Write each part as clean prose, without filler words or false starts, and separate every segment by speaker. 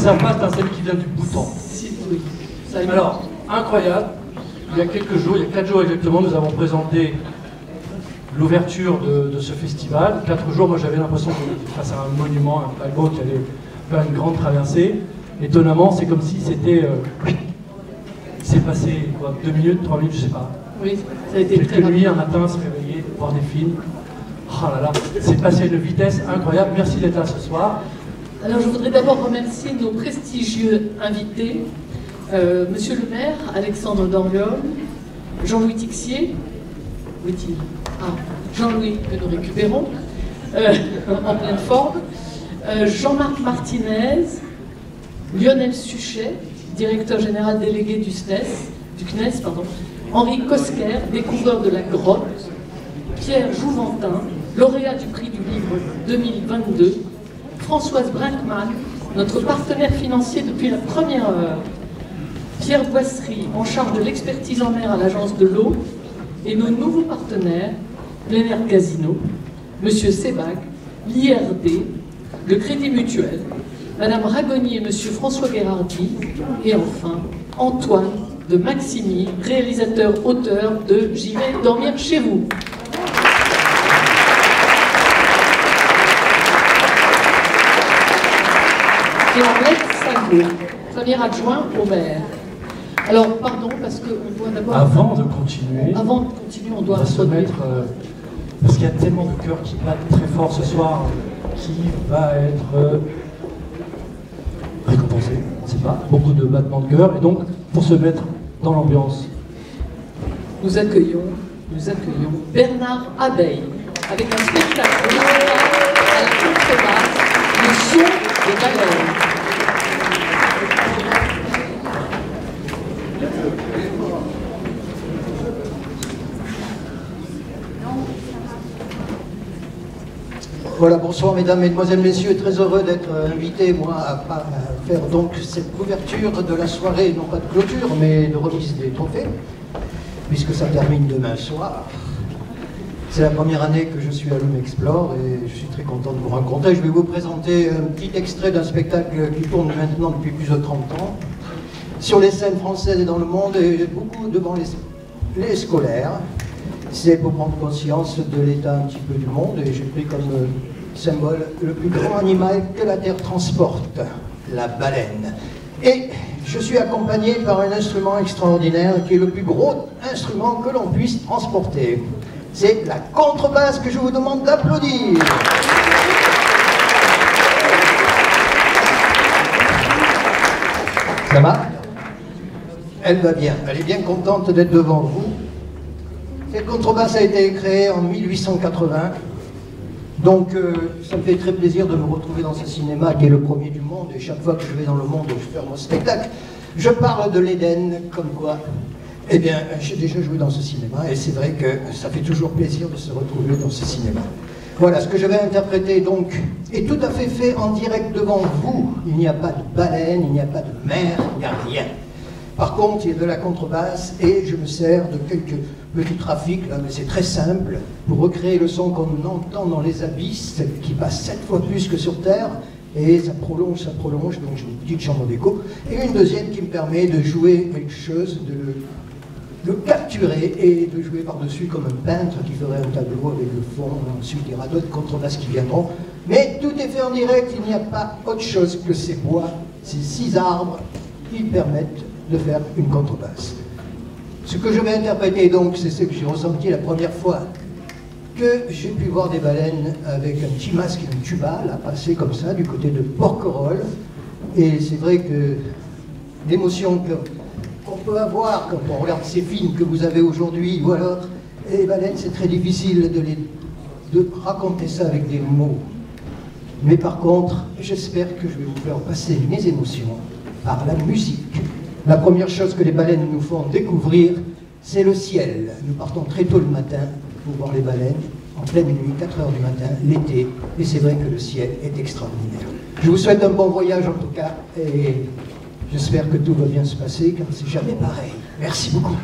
Speaker 1: savent pas, c'est un salut qui vient du Bhoutan.
Speaker 2: Oui.
Speaker 1: Alors, incroyable, il y a quelques jours, il y a 4 jours exactement, nous avons présenté l'ouverture de ce festival. 4 jours, moi j'avais l'impression qu'on était face à un monument, un paquebot qui allait faire une grande traversée. Étonnamment, c'est comme si c'était... il s'est passé quoi, 2 minutes, 3 minutes, je sais pas.
Speaker 2: Oui, ça a été très
Speaker 1: quelques nuits,
Speaker 2: rapide.
Speaker 1: un matin, se réveiller, voir des films. Oh là là, c'est passé à une vitesse incroyable. Merci d'être là ce soir.
Speaker 2: Alors je voudrais d'abord remercier nos prestigieux invités, Monsieur le maire, Alexandre Dorleol, Jean-Louis Tixier, où est-il? Jean-Louis que nous récupérons, en pleine forme, Jean-Marc Martinez, Lionel Suchet, directeur général délégué du CNES, Henri Cosquer, découvreur de la grotte, Pierre Jouventin, lauréat du prix du livre 2022, Françoise Brinkmann, notre partenaire financier depuis la première heure, Pierre Boisserie, en charge de l'expertise en mer à l'Agence de l'eau, et nos nouveaux partenaires, Plein Air Casino, Monsieur Sebag, l'IRD, le Crédit Mutuel, Madame Ragoni et Monsieur François Guérardi, et enfin Antoine de Maximi, réalisateur-auteur de J'y vais dormir chez vous. Et en lettre 5 premier adjoint au maire. Alors, pardon, parce qu'on doit d'abord...
Speaker 1: Avant de continuer,
Speaker 2: on doit
Speaker 1: se mettre... parce qu'il y a tellement de cœurs qui battent très fort ce soir, qui va être récompensé, on ne sait pas, beaucoup de battements de cœur, et donc, pour se mettre dans l'ambiance.
Speaker 2: Nous accueillons Bernard Abeille, avec un spectacle à la contrebasse, le son des baleines.
Speaker 3: Voilà, bonsoir mesdames, mesdemoiselles, messieurs, très heureux d'être invité, moi, à faire donc cette couverture de la soirée, non pas de clôture, mais de remise des trophées, puisque ça termine demain soir. C'est la première année que je suis à Lume Explore et je suis très content de vous rencontrer. Je vais vous présenter un petit extrait d'un spectacle qui tourne maintenant depuis plus de 30 ans, sur les scènes françaises et dans le monde, et beaucoup devant les scolaires. C'est pour prendre conscience de l'état un petit peu du monde, et j'ai pris comme symbole le plus grand animal que la Terre transporte, la baleine. Et je suis accompagné par un instrument extraordinaire qui est le plus gros instrument que l'on puisse transporter. C'est la contrebasse que je vous demande d'applaudir. Ça va? Elle va bien, elle est bien contente d'être devant vous. Cette contrebasse a été créée en 1880, donc ça me fait très plaisir de me retrouver dans ce cinéma qui est le premier du monde, et chaque fois que je vais dans le monde, je fais mon spectacle, je parle de l'Éden, comme quoi, eh bien, j'ai déjà joué dans ce cinéma, et c'est vrai que ça fait toujours plaisir de se retrouver dans ce cinéma. Voilà, ce que je vais interpréter donc est tout à fait en direct devant vous. Il n'y a pas de baleine, il n'y a pas de mer, il n'y a rien. Par contre, il y a de la contrebasse et je me sers de quelques petits trafics, là, mais c'est très simple, pour recréer le son qu'on entend dans les abysses, qui passe 7 fois plus que sur Terre, et ça prolonge, donc j'ai une petite chambre d'écho, et une deuxième qui me permet de jouer quelque chose, de le capturer et de jouer par-dessus comme un peintre qui ferait un tableau avec le fond. Ensuite, il y aura d'autres contrebasses qui viendront. Mais tout est fait en direct, il n'y a pas autre chose que ces bois, ces 6 arbres qui permettent de faire une contrebasse. Ce que je vais interpréter donc, c'est ce que j'ai ressenti la première fois que j'ai pu voir des baleines avec un petit masque et un tuba, là, passer comme ça, du côté de Porquerolles. Et c'est vrai que l'émotion qu'on peut avoir quand on regarde ces films que vous avez aujourd'hui, ou alors les baleines, c'est très difficile de raconter ça avec des mots. Mais par contre, j'espère que je vais vous faire passer mes émotions par la musique. La première chose que les baleines nous font découvrir, c'est le ciel. Nous partons très tôt le matin pour voir les baleines, en pleine nuit, 4 h du matin, l'été, et c'est vrai que le ciel est extraordinaire. Je vous souhaite un bon voyage en tout cas, et j'espère que tout va bien se passer, car c'est jamais pareil. Merci beaucoup.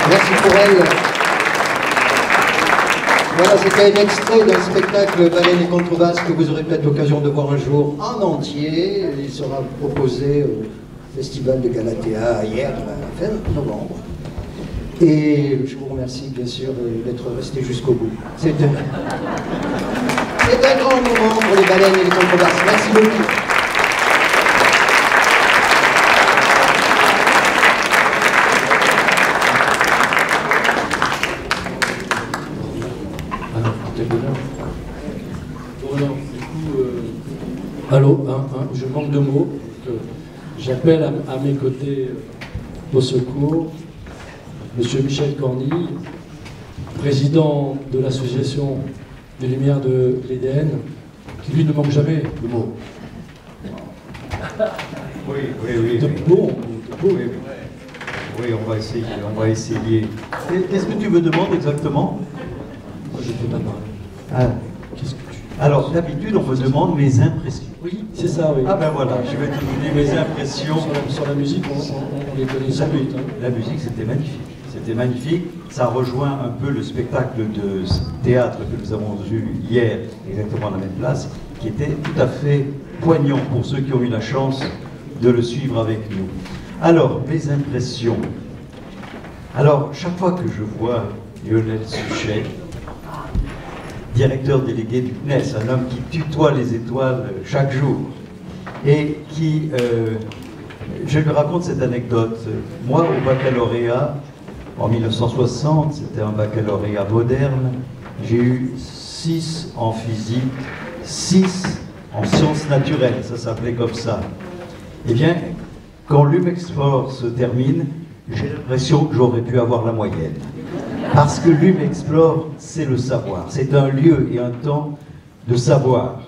Speaker 3: Merci pour elle. Voilà, c'était un extrait d'un spectacle Baleines et Contrebasses que vous aurez peut-être l'occasion de voir un jour en entier. Il sera proposé au Festival de Galatea hier, à la fin novembre. Et je vous remercie bien sûr d'être resté jusqu'au bout. C'est un grand moment pour les Baleines et les Contrebasses. Merci beaucoup.
Speaker 1: Allô, je manque de mots. J'appelle à mes côtés au secours Monsieur Michel Cornille, président de l'association des Lumières de l'Éden, qui lui ne manque jamais de mots.
Speaker 4: Oui.
Speaker 1: De mots.
Speaker 4: Oui, on va essayer. Qu'est-ce que tu me demandes exactement?
Speaker 1: Moi, je ne peux pas parler.
Speaker 4: Ah.
Speaker 1: Qu'est-ce que tu...
Speaker 4: Alors, d'habitude, on me demande mes impressions.
Speaker 1: Oui, c'est ça, oui.
Speaker 4: Ah ben voilà, je vais te donner mes impressions.
Speaker 1: Sur la musique, on les connaît sans doute. Hein.
Speaker 4: La musique, c'était magnifique. C'était magnifique. Ça rejoint un peu le spectacle de théâtre que nous avons vu hier, exactement à la même place, qui était tout à fait poignant pour ceux qui ont eu la chance de le suivre avec nous. Alors, mes impressions. Alors, chaque fois que je vois Lionel Suchet, directeur délégué du CNES, un homme qui tutoie les étoiles chaque jour, et qui, je lui raconte cette anecdote. Moi, au baccalauréat, en 1960, c'était un baccalauréat moderne, j'ai eu 6 en physique, 6 en sciences naturelles, ça s'appelait comme ça. Eh bien, quand l'Humexplore se termine, j'ai l'impression que j'aurais pu avoir la moyenne. Parce que l'Humexplore, c'est le savoir. C'est un lieu et un temps de savoir.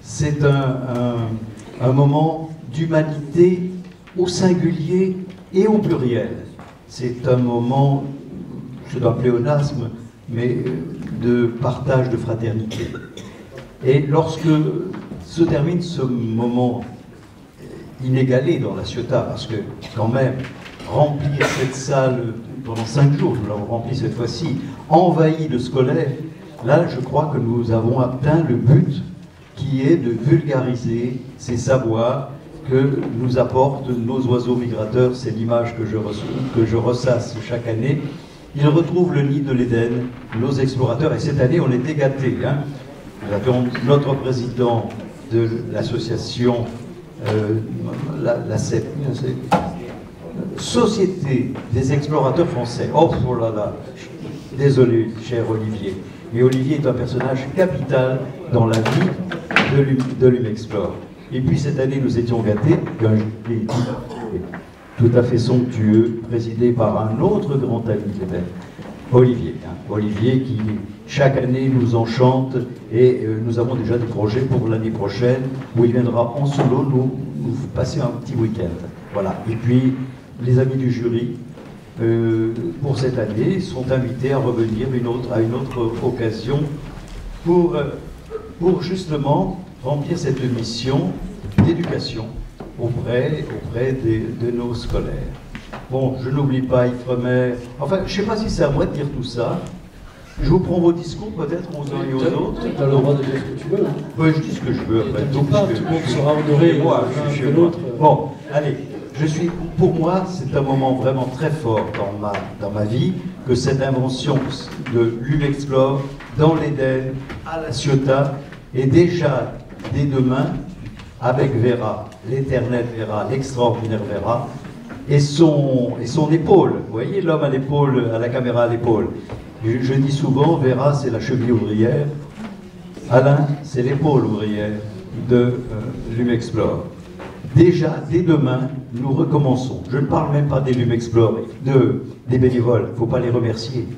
Speaker 4: C'est un moment d'humanité au singulier et au pluriel. C'est un moment, je dois pléonasme, mais de partage, de fraternité. Et lorsque se termine ce moment inégalé dans la Ciotat, parce que quand même, remplir cette salle pendant 5 jours, nous l'avons remplie cette fois-ci, envahi de scolaires, là je crois que nous avons atteint le but qui est de vulgariser ces savoirs que nous apportent nos oiseaux migrateurs. C'est l'image que je ressasse chaque année. Ils retrouvent le nid de l'Éden, nos explorateurs, et cette année on était gâtés. Hein. Nous avions notre président de l'association, la CEP, Société des explorateurs français. Oh là là, désolé, cher Olivier. Mais Olivier est un personnage capital dans la vie de l'Humexplore. Et puis cette année, nous étions gâtés d'un jury tout à fait somptueux, présidé par un autre grand ami de l'Éden, Olivier. Hein. Olivier qui, chaque année, nous enchante, et nous avons déjà des projets pour l'année prochaine, où il viendra en solo nous passer un petit week-end. Voilà. Et puis, les amis du jury, pour cette année, sont invités à revenir à une autre occasion pour justement remplir cette mission d'éducation auprès de nos scolaires. Bon, je n'oublie pas Ifremer. Enfin, je ne sais pas si c'est à moi de dire tout ça. Je vous prends vos discours peut-être aux uns et aux autres.
Speaker 1: Tu as le droit de dire ce que tu veux. Hein.
Speaker 4: Oui, je dis ce que je veux. Après,
Speaker 1: tout le monde sera honoré.
Speaker 4: Moi, je suis chez l'autre. Bon, allez. Pour moi, c'est un moment vraiment très fort dans ma vie, que cette invention de l'Humexplore dans l'Éden, à la Ciotat, et déjà, dès demain, avec Vera, l'éternel Vera, l'extraordinaire Vera, et son épaule. Vous voyez, l'homme à l'épaule, à la caméra à l'épaule. Je dis souvent, Vera, c'est la cheville ouvrière, Alain, c'est l'épaule ouvrière de l'Humexplore. Déjà, dès demain, nous recommençons. Je ne parle même pas des Lumexplore, des bénévoles, il ne faut pas les remercier.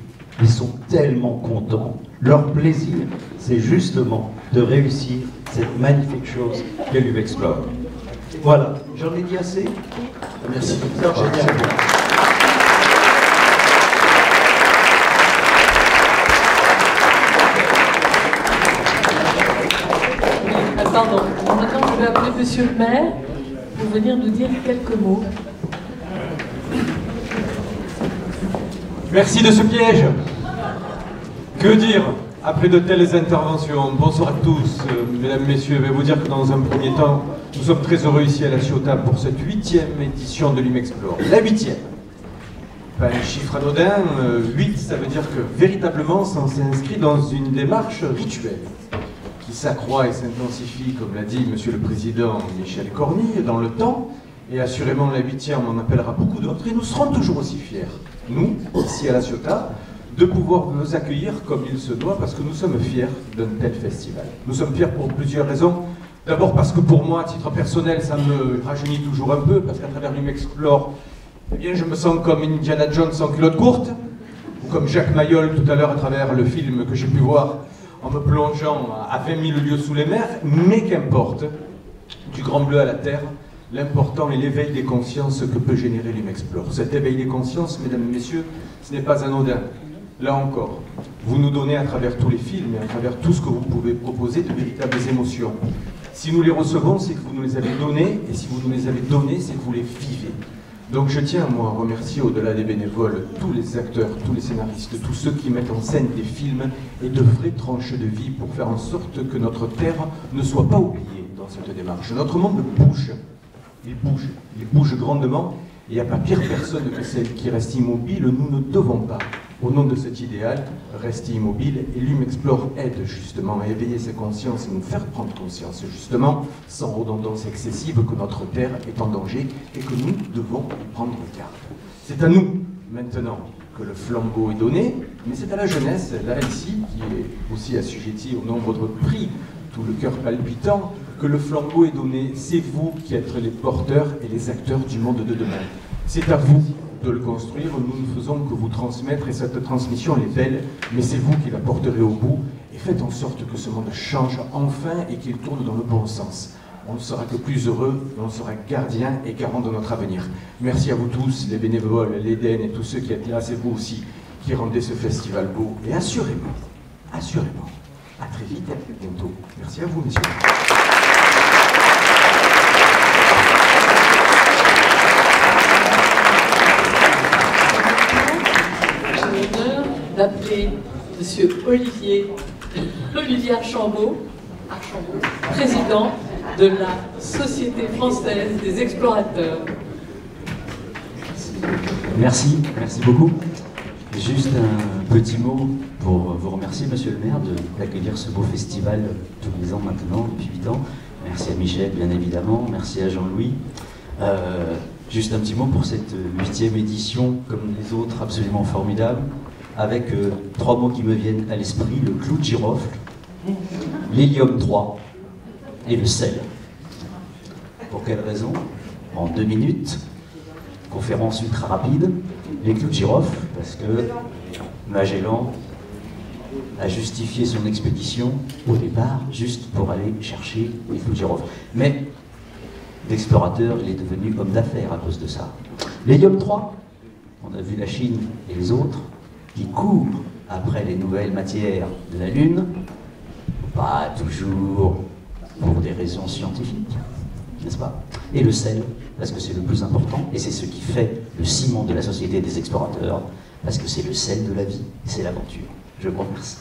Speaker 4: Ils sont tellement contents. Leur plaisir, c'est justement de réussir cette magnifique chose qu'est Lumexplore. Voilà, j'en ai dit assez.
Speaker 1: Merci.
Speaker 4: Génial.
Speaker 2: Pardon, maintenant je vais appeler Monsieur le maire pour venir nous dire quelques mots.
Speaker 5: Merci de ce piège. Que dire après de telles interventions? Bonsoir à tous, mesdames, messieurs. Je vais vous dire que dans un premier temps, nous sommes très heureux ici à La Ciotat pour cette 8e édition de l'Imexplore. La 8e. Pas un chiffre anodin, 8, ça veut dire que véritablement, ça s'inscrit dans une démarche rituelle qui s'accroît et s'intensifie, comme l'a dit Monsieur le Président Michel Cornille, dans le temps. Et assurément, la 8e, on en appellera beaucoup d'autres. Et nous serons toujours aussi fiers, nous, ici à La Ciotat, de pouvoir vous accueillir comme il se doit, parce que nous sommes fiers d'un tel festival. Nous sommes fiers pour plusieurs raisons. D'abord parce que pour moi, à titre personnel, ça me rajeunit toujours un peu, parce qu'à travers l'Imexplore, eh bien, je me sens comme Indiana Jones en culotte courte, ou comme Jacques Mayol tout à l'heure à travers le film que j'ai pu voir en me plongeant à 20 000 lieues sous les mers, mais qu'importe, du Grand Bleu à la Terre, l'important est l'éveil des consciences que peut générer l'Imexplore. Cet éveil des consciences, mesdames et messieurs, ce n'est pas anodin. Là encore, vous nous donnez à travers tous les films et à travers tout ce que vous pouvez proposer de véritables émotions. Si nous les recevons, c'est que vous nous les avez données, et si vous nous les avez données, c'est que vous les vivez. Donc je tiens, moi, à remercier, au-delà des bénévoles, tous les acteurs, tous les scénaristes, tous ceux qui mettent en scène des films et de vraies tranches de vie pour faire en sorte que notre terre ne soit pas oubliée dans cette démarche. Notre monde bouge, il bouge grandement, et il n'y a pas pire personne que celle qui reste immobile. Nous ne devons pas, au nom de cet idéal, rester immobile, et l'Imexplore aide justement à éveiller ses consciences et nous faire prendre conscience, justement, sans redondance excessive, que notre terre est en danger et que nous devons y prendre garde. C'est à nous, maintenant, que le flambeau est donné, mais c'est à la jeunesse, là ici, qui est aussi assujettie au nombre de prix, tout le cœur palpitant, que le flambeau est donné. C'est vous qui êtes les porteurs et les acteurs du monde de demain. C'est à vous de le construire, nous ne faisons que vous transmettre, et cette transmission elle est belle, mais c'est vous qui la porterez au bout, et faites en sorte que ce monde change enfin et qu'il tourne dans le bon sens. On ne sera que plus heureux, et on sera gardien et garant de notre avenir. Merci à vous tous, les bénévoles, l'Éden et tous ceux qui êtes là, c'est vous aussi qui rendez ce festival beau, et assurément, à très vite et à très bientôt. Merci à vous, messieurs.
Speaker 2: D'appeler M. Olivier Archambault, président de la Société française des explorateurs.
Speaker 6: Merci beaucoup. Juste un petit mot pour vous remercier, Monsieur le maire, d'accueillir ce beau festival tous les ans maintenant, depuis 8 ans. Merci à Michel, bien évidemment. Merci à Jean-Louis. Juste un petit mot pour cette 8e édition, comme les autres, absolument formidable, avec 3 mots qui me viennent à l'esprit: le clou de girofle, l'hélium 3 et le sel. Pour quelle raison? En 2 minutes, conférence ultra rapide. Les clous de girofle, parce que Magellan a justifié son expédition au départ juste pour aller chercher les clous de girofle. Mais l'explorateur, il est devenu homme d'affaires à cause de ça. L'hélium 3, on a vu la Chine et les autres qui courent après les nouvelles matières de la Lune, pas toujours pour des raisons scientifiques, n'est-ce pas? Et le sel, parce que c'est le plus important, et c'est ce qui fait le ciment de la société des explorateurs, parce que c'est le sel de la vie, c'est l'aventure. Je vous remercie.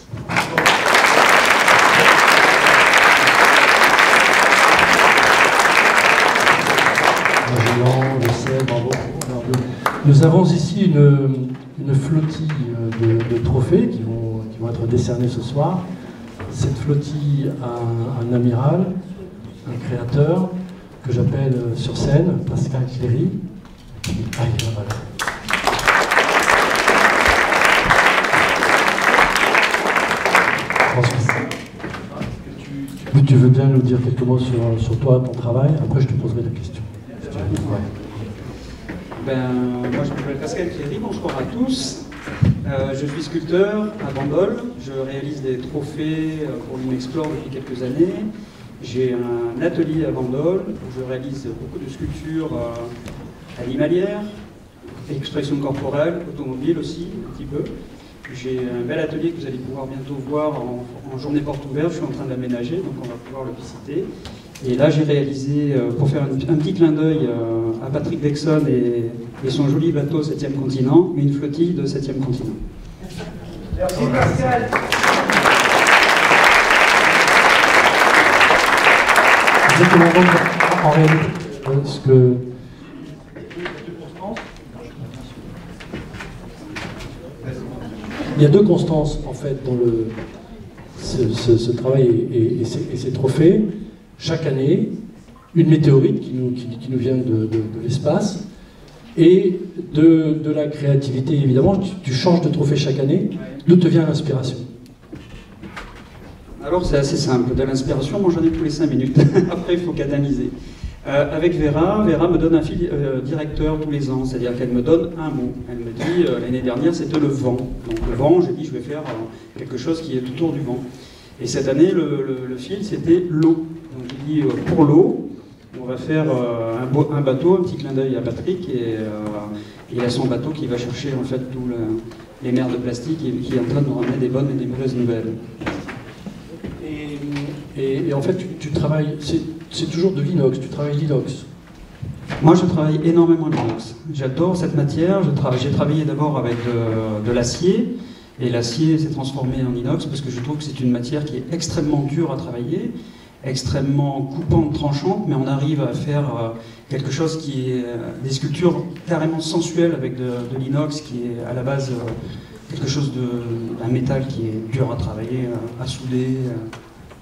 Speaker 1: Le sel, bravo. Nous avons ici une flottille de trophées qui vont être décernés ce soir. Cette flottille a un amiral, un créateur, que j'appelle sur scène Pascal Cléry. Ah, il est là, voilà. Tu veux bien nous dire quelques mots sur toi, ton travail? Après, je te poserai la question. Ouais.
Speaker 7: Moi, je m'appelle Pascal Cléry, bonjour à tous. Je suis sculpteur à Bandol. Je réalise des trophées pour l'Imexplore depuis quelques années. J'ai un atelier à Bandol où je réalise beaucoup de sculptures animalières, expression corporelle, automobile aussi, un petit peu. J'ai un bel atelier que vous allez pouvoir bientôt voir en journée porte ouverte. Je suis en train de l'aménager, donc on va pouvoir le visiter. Et là, j'ai réalisé, pour faire un petit clin d'œil à Patrick Dexon et son joli bateau 7e continent, une flottille de 7e continent.
Speaker 3: Merci Pascal.
Speaker 1: Exactement, donc, en réalité, ce que... Il y a deux constances, en fait, dans ce travail et ces trophées. Chaque année, une météorite qui nous vient de l'espace et de la créativité, évidemment. Tu changes de trophée chaque année. D'où te vient l'inspiration?
Speaker 7: Alors c'est assez simple, de l'inspiration, moi j'en ai tous les 5 minutes, après il faut canaliser. Avec Vera me donne un fil directeur tous les ans, c'est-à-dire qu'elle me donne un mot. Elle me dit, l'année dernière c'était le vent. Donc le vent, j'ai dit je vais faire quelque chose qui est autour du vent. Et cette année, le fil c'était l'eau. Donc j'ai dit pour l'eau, on va faire un bateau, un petit clin d'œil à Patrick, et il a son bateau qui va chercher en fait tous les mers de plastique et qui est en train de nous ramener des bonnes et des mauvaises nouvelles.
Speaker 1: Et en fait, tu travailles, c'est toujours de l'inox, tu travailles l'inox.
Speaker 7: Moi, je travaille énormément l'inox. J'adore cette matière. J'ai travaillé d'abord avec de l'acier, et l'acier s'est transformé en inox parce que je trouve que c'est une matière qui est extrêmement dure à travailler, extrêmement coupante, tranchante, mais on arrive à faire quelque chose qui est des sculptures carrément sensuelles avec de l'inox qui est à la base quelque chose d'un métal qui est dur à travailler, à souder.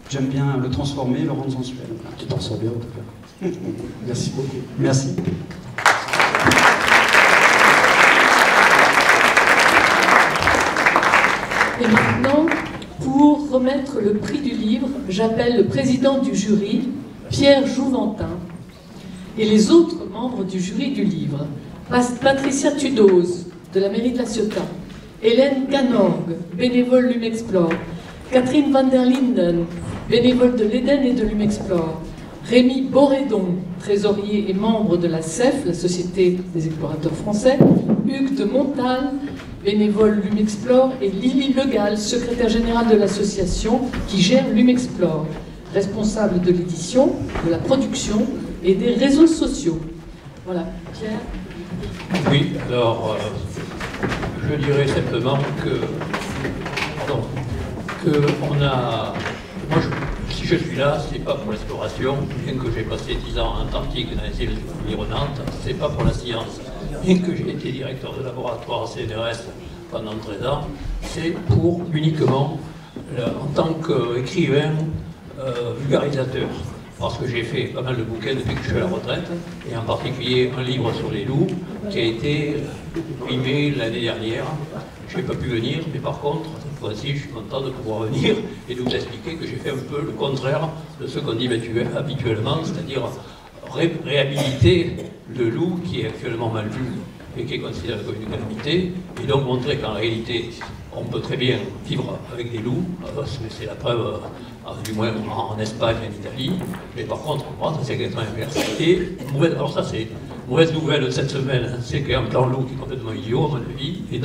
Speaker 7: J'aime bien le transformer, le rendre sensuel.
Speaker 1: Tu t'en sors bien en tout cas. Merci beaucoup.
Speaker 7: Merci.
Speaker 2: Et maintenant, pour remettre le prix du livre, j'appelle le président du jury, Pierre Jouventin, et les autres membres du jury du livre, Patricia Tudoz, de la mairie de La Ciotat, Hélène Canorgue, bénévole Lumexplore, Catherine van der Linden, bénévole de l'Éden et de Lumexplore, Rémi Borédon, trésorier et membre de la CEF, la Société des explorateurs français, Hugues de Montal, bénévole Lumexplore, et Lily Legal, secrétaire générale de l'association qui gère Lumexplore, responsable de l'édition, de la production et des réseaux sociaux. Voilà, Pierre.
Speaker 8: Oui, alors je dirais simplement on a... Moi, si je suis là, c'est pas pour l'exploration, bien que j'ai passé 10 ans en Antarctique dans les îles environnantes, c'est pas pour la science. Bien que j'ai été directeur de laboratoire CNRS pendant 13 ans, c'est pour uniquement, en tant qu'écrivain, vulgarisateur. Parce que j'ai fait pas mal de bouquins depuis que je suis à la retraite, et en particulier un livre sur les loups qui a été primé l'année dernière. Je n'ai pas pu venir, mais par contre, cette fois-ci, je suis content de pouvoir venir et de vous expliquer que j'ai fait un peu le contraire de ce qu'on dit habituellement, c'est-à-dire réhabiliter le loup qui est actuellement mal vu et qui est considéré comme une calamité, et donc montrer qu'en réalité, on peut très bien vivre avec des loups, c'est la preuve, du moins en Espagne et en Italie, mais par contre, en France, c'est exactement l'inverse. Et, alors ça, c'est mauvaise nouvelle de cette semaine, c'est qu'il y a un plan loup qui est complètement idiot, à mon avis, et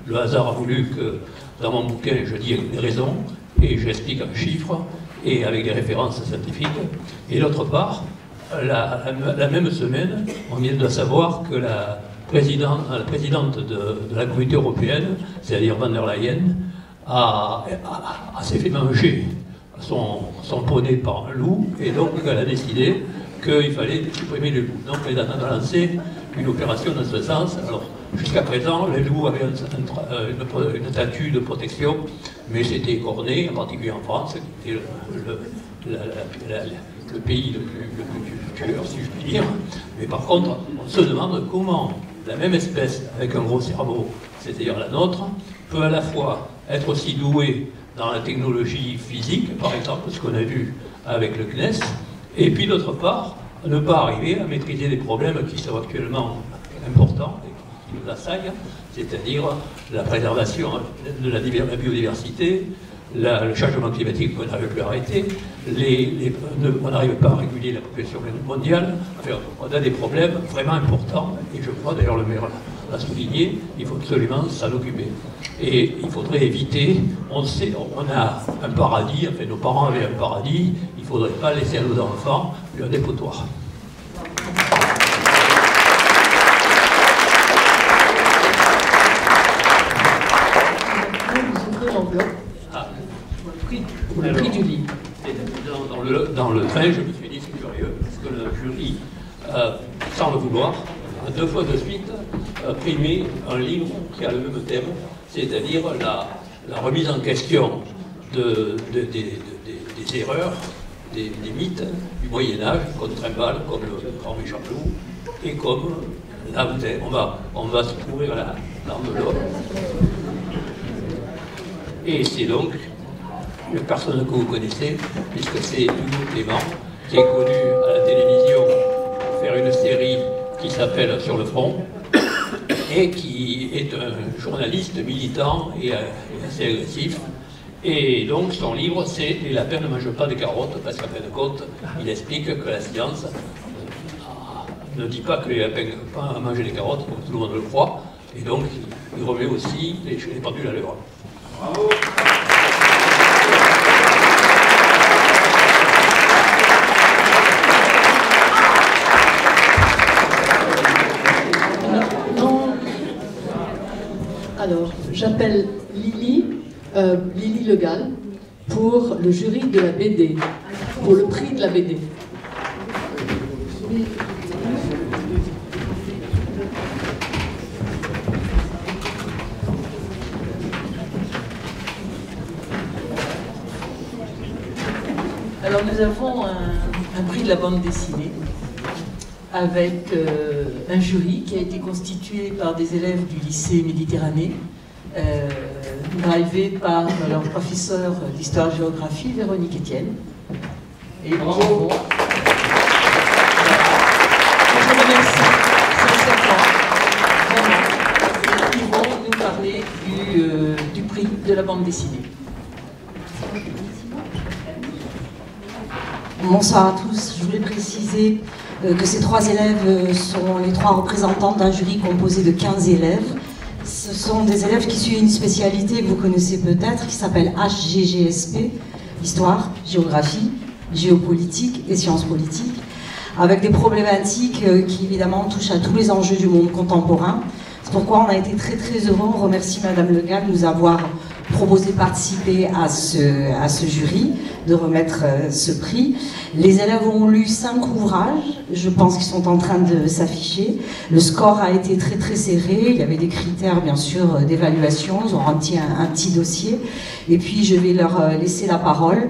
Speaker 8: le hasard a voulu que dans mon bouquin, je dis des raisons, et j'explique en chiffres, et avec des références scientifiques. Et d'autre part, la même semaine, on vient de savoir que la présidente de la Communauté européenne, c'est-à-dire van der Leyen, s'est fait manger son poney par un loup, et donc elle a décidé qu'il fallait supprimer les loups. Donc elle a lancé une opération dans ce sens. Alors jusqu'à présent, les loups avaient une statut de protection, mais c'était écorné, en particulier en France, qui était le pays le plus tueur, si je puis dire. Mais par contre, on se demande comment la même espèce, avec un gros cerveau, c'est-à-dire la nôtre, peut à la fois être aussi douée dans la technologie physique, par exemple, ce qu'on a vu avec le CNES, et puis d'autre part, ne pas arriver à maîtriser des problèmes qui sont actuellement importants et qui nous assaillent, c'est-à-dire la préservation de la biodiversité, le changement climatique qu'on n'arrive plus à arrêter, on n'arrive pas à réguler la population mondiale. Enfin, on a des problèmes vraiment importants, et je crois, d'ailleurs le maire l'a souligné, il faut absolument s'en occuper. Et il faudrait éviter, on a un paradis, enfin nos parents avaient un paradis, il ne faudrait pas laisser à nos enfants un dépotoir.
Speaker 2: Le prix du livre.
Speaker 8: Dans le train, je me suis dit c'est curieux, parce que le jury, sans le vouloir, a 2 fois de suite primé un livre qui a le même thème, c'est-à-dire la remise en question des erreurs, des mythes du Moyen-Âge, comme Trimballe, comme le Grand Méchant Loup, et comme là, on va se couvrir l'enveloppe. Et c'est donc une personne que vous connaissez, puisque c'est Hugo Clément, qui est connu à la télévision pour faire une série qui s'appelle Sur le front, et qui est un journaliste militant et assez agressif. Et donc son livre, c'est « Les lapins ne mangent pas des carottes », parce qu'en fin de compte, il explique que la science ne dit pas que les lapins ne peuvent pas manger des carottes, comme tout le monde le croit, et donc il remet aussi les pendules à l'heure. Bravo.
Speaker 2: Alors, j'appelle Lily Le Gall pour le jury de la BD, pour le prix de la BD.
Speaker 9: Alors nous avons un prix de la bande dessinée avec un jury qui a été constitué par des élèves du lycée Méditerranée, drivé par leur professeur d'histoire-géographie, Véronique Etienne. Et bravo. Je vous remercie sincèrement, vraiment. Ils vont nous parler du prix de la bande dessinée.
Speaker 10: Bonsoir à tous. Je voulais préciser que ces 3 élèves sont les 3 représentants d'un jury composé de 15 élèves. Ce sont des élèves qui suivent une spécialité que vous connaissez peut-être, qui s'appelle HGGSP, Histoire, Géographie, Géopolitique et Sciences politiques, avec des problématiques qui évidemment touchent à tous les enjeux du monde contemporain. C'est pourquoi on a été très très heureux, on remercie Madame Le Gall de nous avoir proposé de participer à ce jury, de remettre ce prix. Les élèves ont lu 5 ouvrages, je pense qu'ils sont en train de s'afficher. Le score a été très très serré, il y avait des critères bien sûr d'évaluation, ils ont rempli un petit dossier. Et puis je vais leur laisser la parole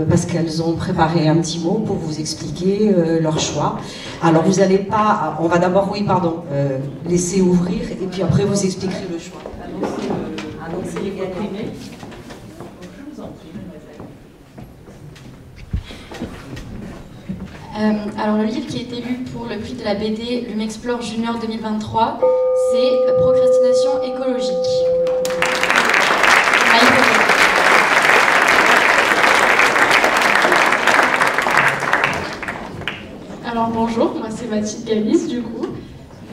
Speaker 10: parce qu'elles ont préparé un petit mot pour vous expliquer leur choix. Alors vous n'allez pas, on va d'abord, laisser ouvrir et puis après vous expliquerez le choix. Annoncez les gagnants.
Speaker 11: Alors le livre qui a été lu pour le prix de la BD Lumexplore Junior 2023, c'est Procrastination écologique.
Speaker 12: Alors bonjour, moi c'est Mathilde Gamis du coup.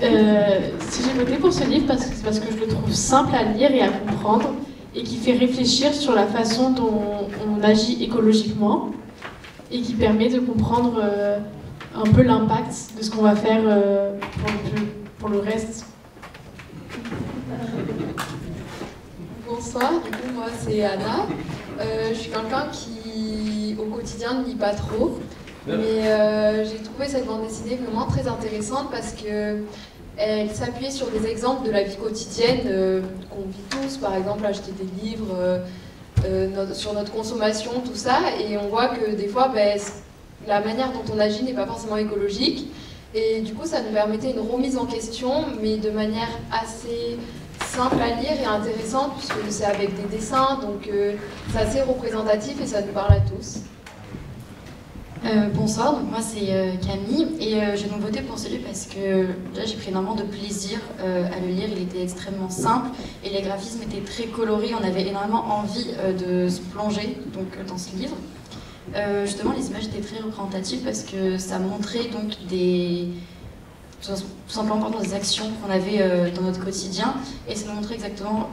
Speaker 12: Si j'ai voté pour ce livre, c'est parce que je le trouve simple à lire et à comprendre et qui fait réfléchir sur la façon dont on agit écologiquement et qui permet de comprendre un peu l'impact de ce qu'on va faire pour le reste.
Speaker 13: Bonsoir, du coup moi c'est Anna. Je suis quelqu'un qui au quotidien ne lit pas trop, mais j'ai trouvé cette bande dessinée vraiment très intéressante parce que elle s'appuyait sur des exemples de la vie quotidienne qu'on vit tous, par exemple acheter des livres, sur notre consommation, tout ça, et on voit que des fois la manière dont on agit n'est pas forcément écologique, et du coup ça nous permettait une remise en question, mais de manière assez simple à lire et intéressante, puisque c'est avec des dessins, donc c'est assez représentatif et ça nous parle à tous.
Speaker 11: Bonsoir, donc moi c'est Camille et j'ai donc voté pour ce livre parce que là j'ai pris énormément de plaisir à le lire. Il était extrêmement simple et les graphismes étaient très colorés, on avait énormément envie de se plonger donc, dans ce livre. Justement les images étaient très représentatives parce que ça montrait donc tout simplement des actions qu'on avait dans notre quotidien et ça nous montrait exactement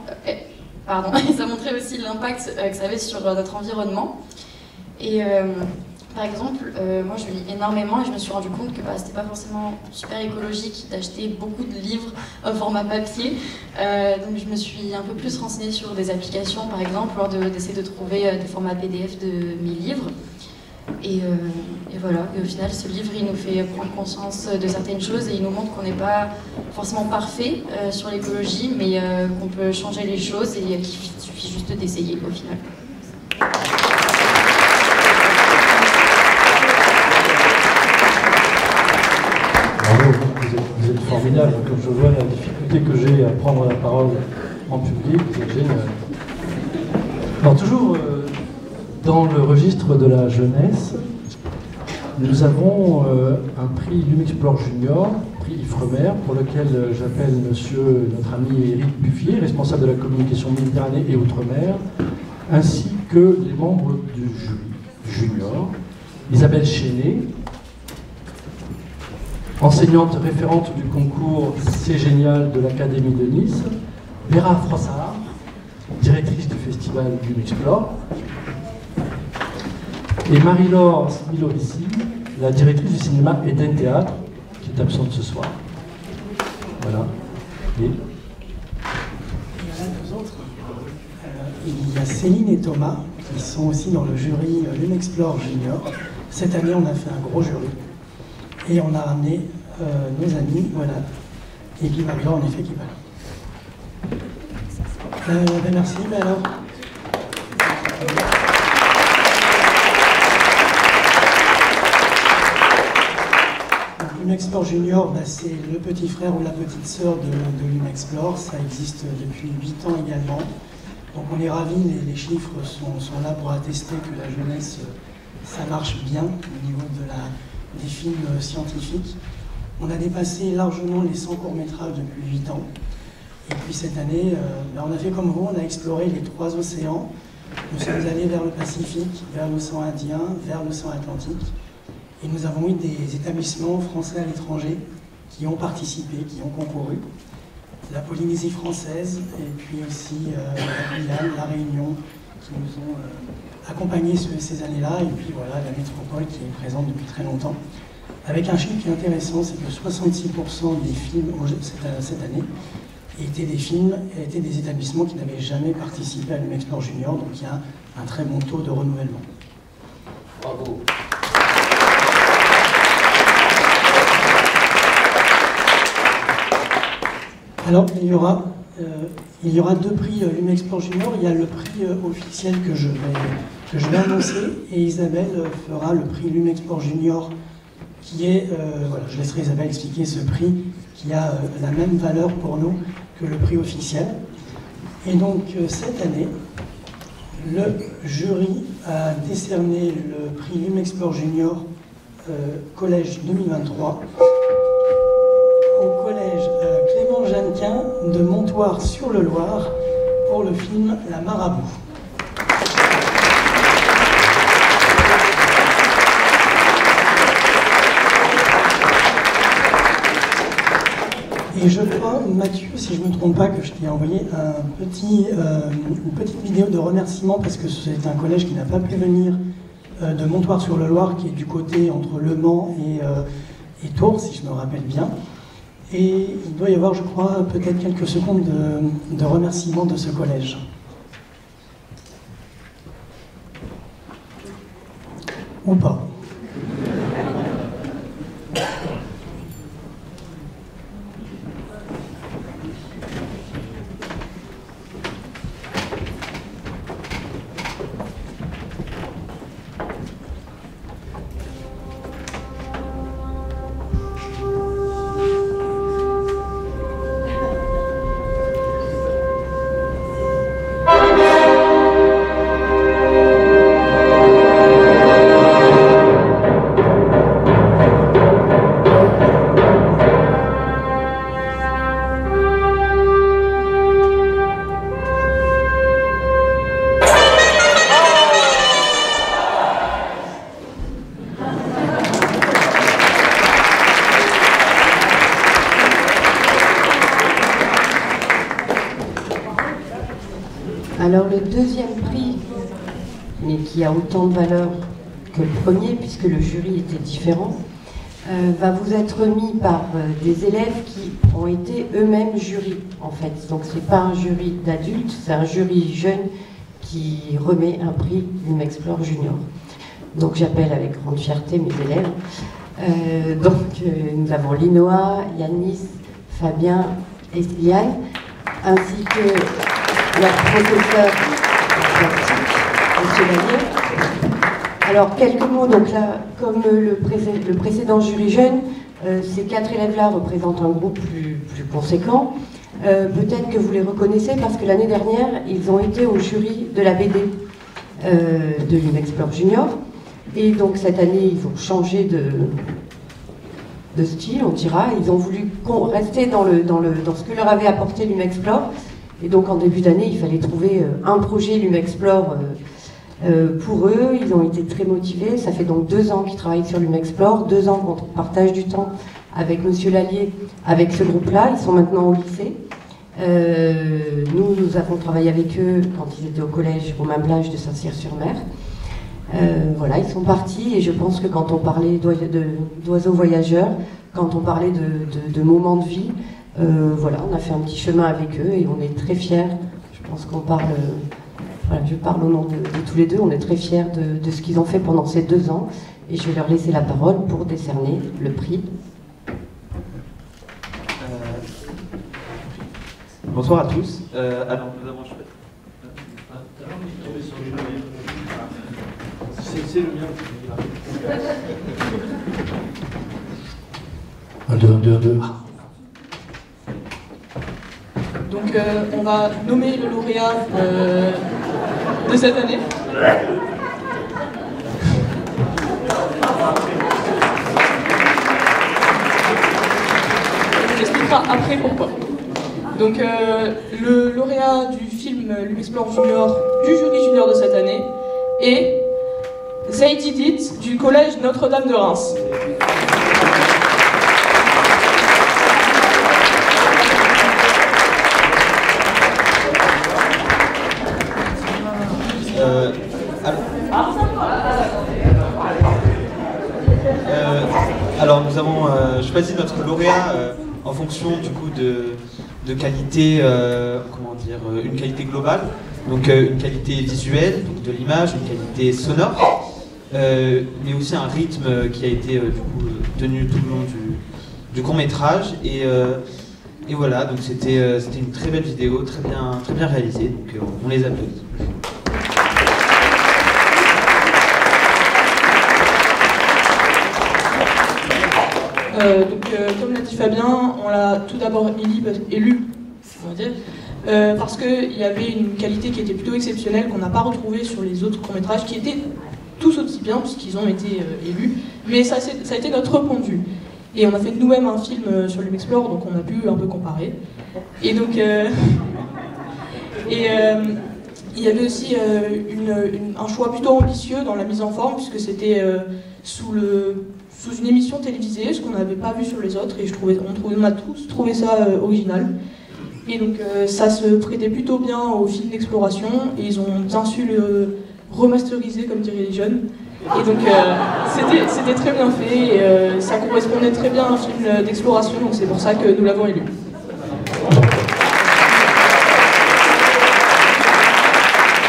Speaker 11: et ça montrait aussi l'impact que ça avait sur notre environnement. Et par exemple, moi je lis énormément et je me suis rendu compte que c'était pas forcément super écologique d'acheter beaucoup de livres au format papier. Donc je me suis un peu plus renseignée sur des applications par exemple, lors d'essayer de trouver des formats PDF de mes livres. Et voilà, et au final ce livre il nous fait prendre conscience de certaines choses et il nous montre qu'on n'est pas forcément parfait sur l'écologie, mais qu'on peut changer les choses et qu'il suffit juste d'essayer au final.
Speaker 1: Vous êtes formidable, comme je vois la difficulté que j'ai à prendre la parole en public, c'est génial. Alors toujours dans le registre de la jeunesse, nous avons un prix Lumexplore Junior, prix Ifremer, pour lequel j'appelle notre ami Éric Buffier, responsable de la communication Méditerranée et Outre-mer, ainsi que les membres du jury junior, Isabelle Chénet, enseignante référente du concours C'est Génial de l'Académie de Nice, Vera Frossard, directrice du festival Lumexplore, et Marie-Laure Smilovici, la directrice du cinéma Eden Théâtre, qui est absente ce soir. Voilà. Et
Speaker 14: il y en a deux autres. Il y a Céline et Thomas, qui sont aussi dans le jury Lumexplore Junior. Cette année, on a fait un gros jury. Et on a ramené nos amis, voilà. Et puis Marie-Laure, en effet, qui va là. Merci, alors. Lumexplore Junior, c'est le petit frère ou la petite sœur de Lumexplore. Ça existe depuis 8 ans également. Donc on est ravis, les chiffres sont là pour attester que la jeunesse, ça marche bien au niveau des films scientifiques. On a dépassé largement les 100 courts-métrages depuis 8 ans. Et puis cette année, on a fait comme vous, on a exploré les 3 océans. Nous sommes allés vers le Pacifique, vers l'océan Indien, vers l'océan Atlantique. Et nous avons eu des établissements français à l'étranger qui ont participé, qui ont concouru. La Polynésie française et puis aussi la Guyane, la Réunion, qui nous ont accompagnés ces années-là. Et puis voilà, la métropole qui est présente depuis très longtemps. Avec un chiffre qui est intéressant, c'est que 66% des films cette année étaient des établissements qui n'avaient jamais participé à Lumexplore Junior. Donc il y a un très bon taux de renouvellement.
Speaker 8: Bravo.
Speaker 14: Alors, il y aura 2 prix Lumexplore Junior. Il y a le prix officiel que je vais annoncer et Isabelle fera le prix Lumexplore Junior qui est, voilà, je laisserai Isabelle expliquer ce prix qui a la même valeur pour nous que le prix officiel. Et donc, cette année, le jury a décerné le prix Lumexplore Junior Collège 2023 au collège Clément Jeannequin de Montoire-sur-le-Loir pour le film La Marabout. Et je crois, Mathieu, si je ne me trompe pas, que je t'ai envoyé une petite vidéo de remerciement parce que c'est un collège qui n'a pas pu venir de Montoire-sur-le-Loir, qui est du côté entre Le Mans et Tours, si je me rappelle bien. Et il doit y avoir, je crois, peut-être quelques secondes de remerciement de ce collège. Ou pas.
Speaker 15: Alors le deuxième prix, mais qui a autant de valeur que le premier, puisque le jury était différent, va vous être remis par des élèves qui ont été eux-mêmes jurys, en fait. Donc c'est pas un jury d'adultes, c'est un jury jeune qui remet un prix Lumexplore Junior. Donc j'appelle avec grande fierté mes élèves. Nous avons Linoa, Yanis, Fabien et Liane, ainsi que leur professeur Monsieur Lallier. Alors quelques mots, donc là, comme le précédent jury jeune, ces 4 élèves-là représentent un groupe plus conséquent. Peut-être que vous les reconnaissez parce que l'année dernière, ils ont été au jury de la BD de Lumexplore Junior. Et donc cette année, ils ont changé de style, on dira. Ils ont voulu rester dans ce que leur avait apporté Lumexplore. Et donc en début d'année, il fallait trouver un projet Lumexplore pour eux. Ils ont été très motivés. Ça fait donc 2 ans qu'ils travaillent sur Lumexplore, 2 ans qu'on partage du temps avec Monsieur Lallier, avec ce groupe-là. Ils sont maintenant au lycée. Nous avons travaillé avec eux quand ils étaient au collège Romain-Blage de Saint-Cyr-sur-Mer. Voilà, ils sont partis et je pense que quand on parlait d'oiseaux voyageurs, quand on parlait de moments de vie, voilà, on a fait un petit chemin avec eux et on est très fiers. Je pense qu'on parle, voilà, je parle au nom de tous les deux, on est très fiers de ce qu'ils ont fait pendant ces 2 ans et je vais leur laisser la parole pour décerner le prix.
Speaker 16: Bonsoir à tous. Alors nous avons choisi. C'est le mien.
Speaker 1: 1, 2, 1, 2, 1, 2.
Speaker 17: Donc on va nommer le lauréat de cette année. On expliquera après pourquoi. Donc le lauréat du film Lumexplore Junior du jury junior de cette année est Zaid Didit du collège Notre-Dame de Reims.
Speaker 16: Alors nous avons choisi notre lauréat en fonction du coup de qualité, comment dire, une qualité globale, donc une qualité visuelle, donc de l'image, une qualité sonore, mais aussi un rythme qui a été du coup tenu tout le long du court métrage et voilà, donc c'était une très belle vidéo, très bien réalisée, donc on les applaudit.
Speaker 17: Comme l'a dit Fabien, on l'a tout d'abord élu, on va dire, parce qu'il y avait une qualité qui était plutôt exceptionnelle, qu'on n'a pas retrouvée sur les autres courts-métrages, qui étaient tous aussi bien, puisqu'ils ont été élus, mais ça a été notre point de vue. Et on a fait nous-mêmes un film sur Lumexplore, donc on a pu un peu comparer. Et donc, il y avait aussi un choix plutôt ambitieux dans la mise en forme, puisque c'était sous une émission télévisée, ce qu'on n'avait pas vu sur les autres, et on a tous trouvé ça original. Et donc ça se prêtait plutôt bien au film d'exploration, et ils ont bien su le remasteriser, comme diraient les jeunes. Et donc c'était très bien fait, et ça correspondait très bien à un film d'exploration, donc c'est pour ça que nous l'avons élu.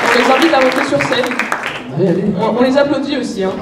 Speaker 17: On les invite à monter sur scène.
Speaker 1: Allez, allez.
Speaker 17: On les applaudit aussi. Hein.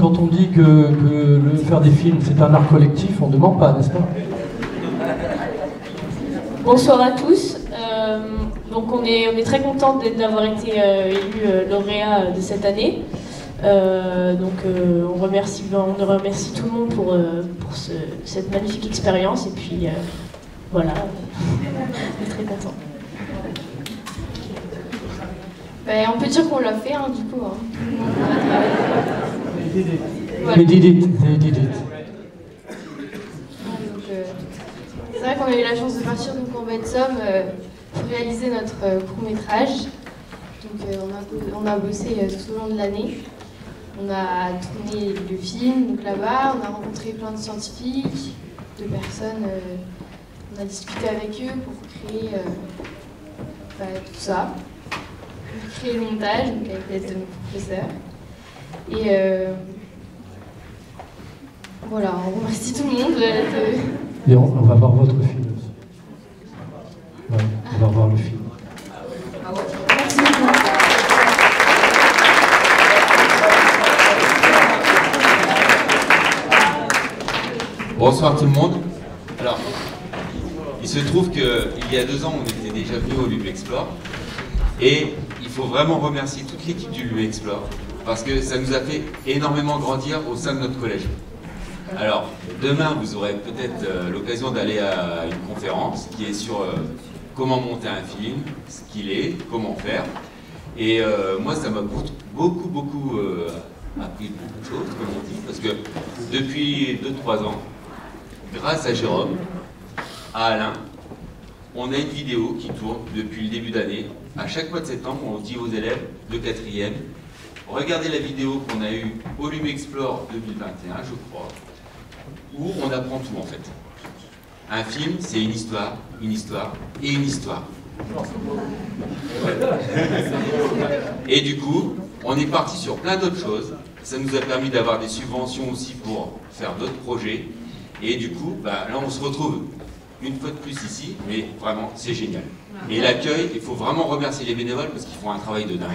Speaker 1: Quand on dit que faire des films c'est un art collectif, on ne ment pas, n'est-ce pas?
Speaker 12: Bonsoir à tous. Donc on est très content d'avoir été élu lauréat de cette année. On remercie tout le monde pour cette magnifique expérience et puis voilà, on est très content.
Speaker 13: Ben, on peut dire qu'on l'a fait, hein, du coup. Hein.
Speaker 1: Voilà. They did it.
Speaker 13: C'est vrai qu'on a eu la chance de partir donc en baie de Somme pour réaliser notre court-métrage. Donc on a bossé tout au long de l'année. On a tourné le film donc là-bas, on a rencontré plein de scientifiques, de personnes, on a discuté avec eux pour créer tout ça. Pour créer le montage donc avec l'aide de nos professeurs. Et voilà, on remercie tout le monde.
Speaker 1: Et on va voir votre film aussi. Ouais, on va voir le film.
Speaker 13: Merci beaucoup.
Speaker 18: Bonsoir tout le monde. Alors, il se trouve qu'il y a 2 ans, on était déjà venu au Lube Explore. Et il faut vraiment remercier toute l'équipe du Lube Explore parce que ça nous a fait énormément grandir au sein de notre collège. Alors, demain, vous aurez peut-être l'occasion d'aller à une conférence qui est sur comment monter un film, ce qu'il est, comment faire. Et moi, ça m'a beaucoup appris beaucoup de choses, comme on dit, parce que depuis 2-3 ans, grâce à Jérôme, à Alain, on a une vidéo qui tourne depuis le début d'année. À chaque mois de septembre, on dit aux élèves de 4e, regardez la vidéo qu'on a eue au Lube Explore 2021, je crois, où on apprend tout en fait. Un film, c'est une histoire et une histoire. Et du coup, on est parti sur plein d'autres choses. Ça nous a permis d'avoir des subventions aussi pour faire d'autres projets. Et du coup, là on se retrouve une fois de plus ici, mais vraiment c'est génial. Et l'accueil, il faut vraiment remercier les bénévoles parce qu'ils font un travail de dingue.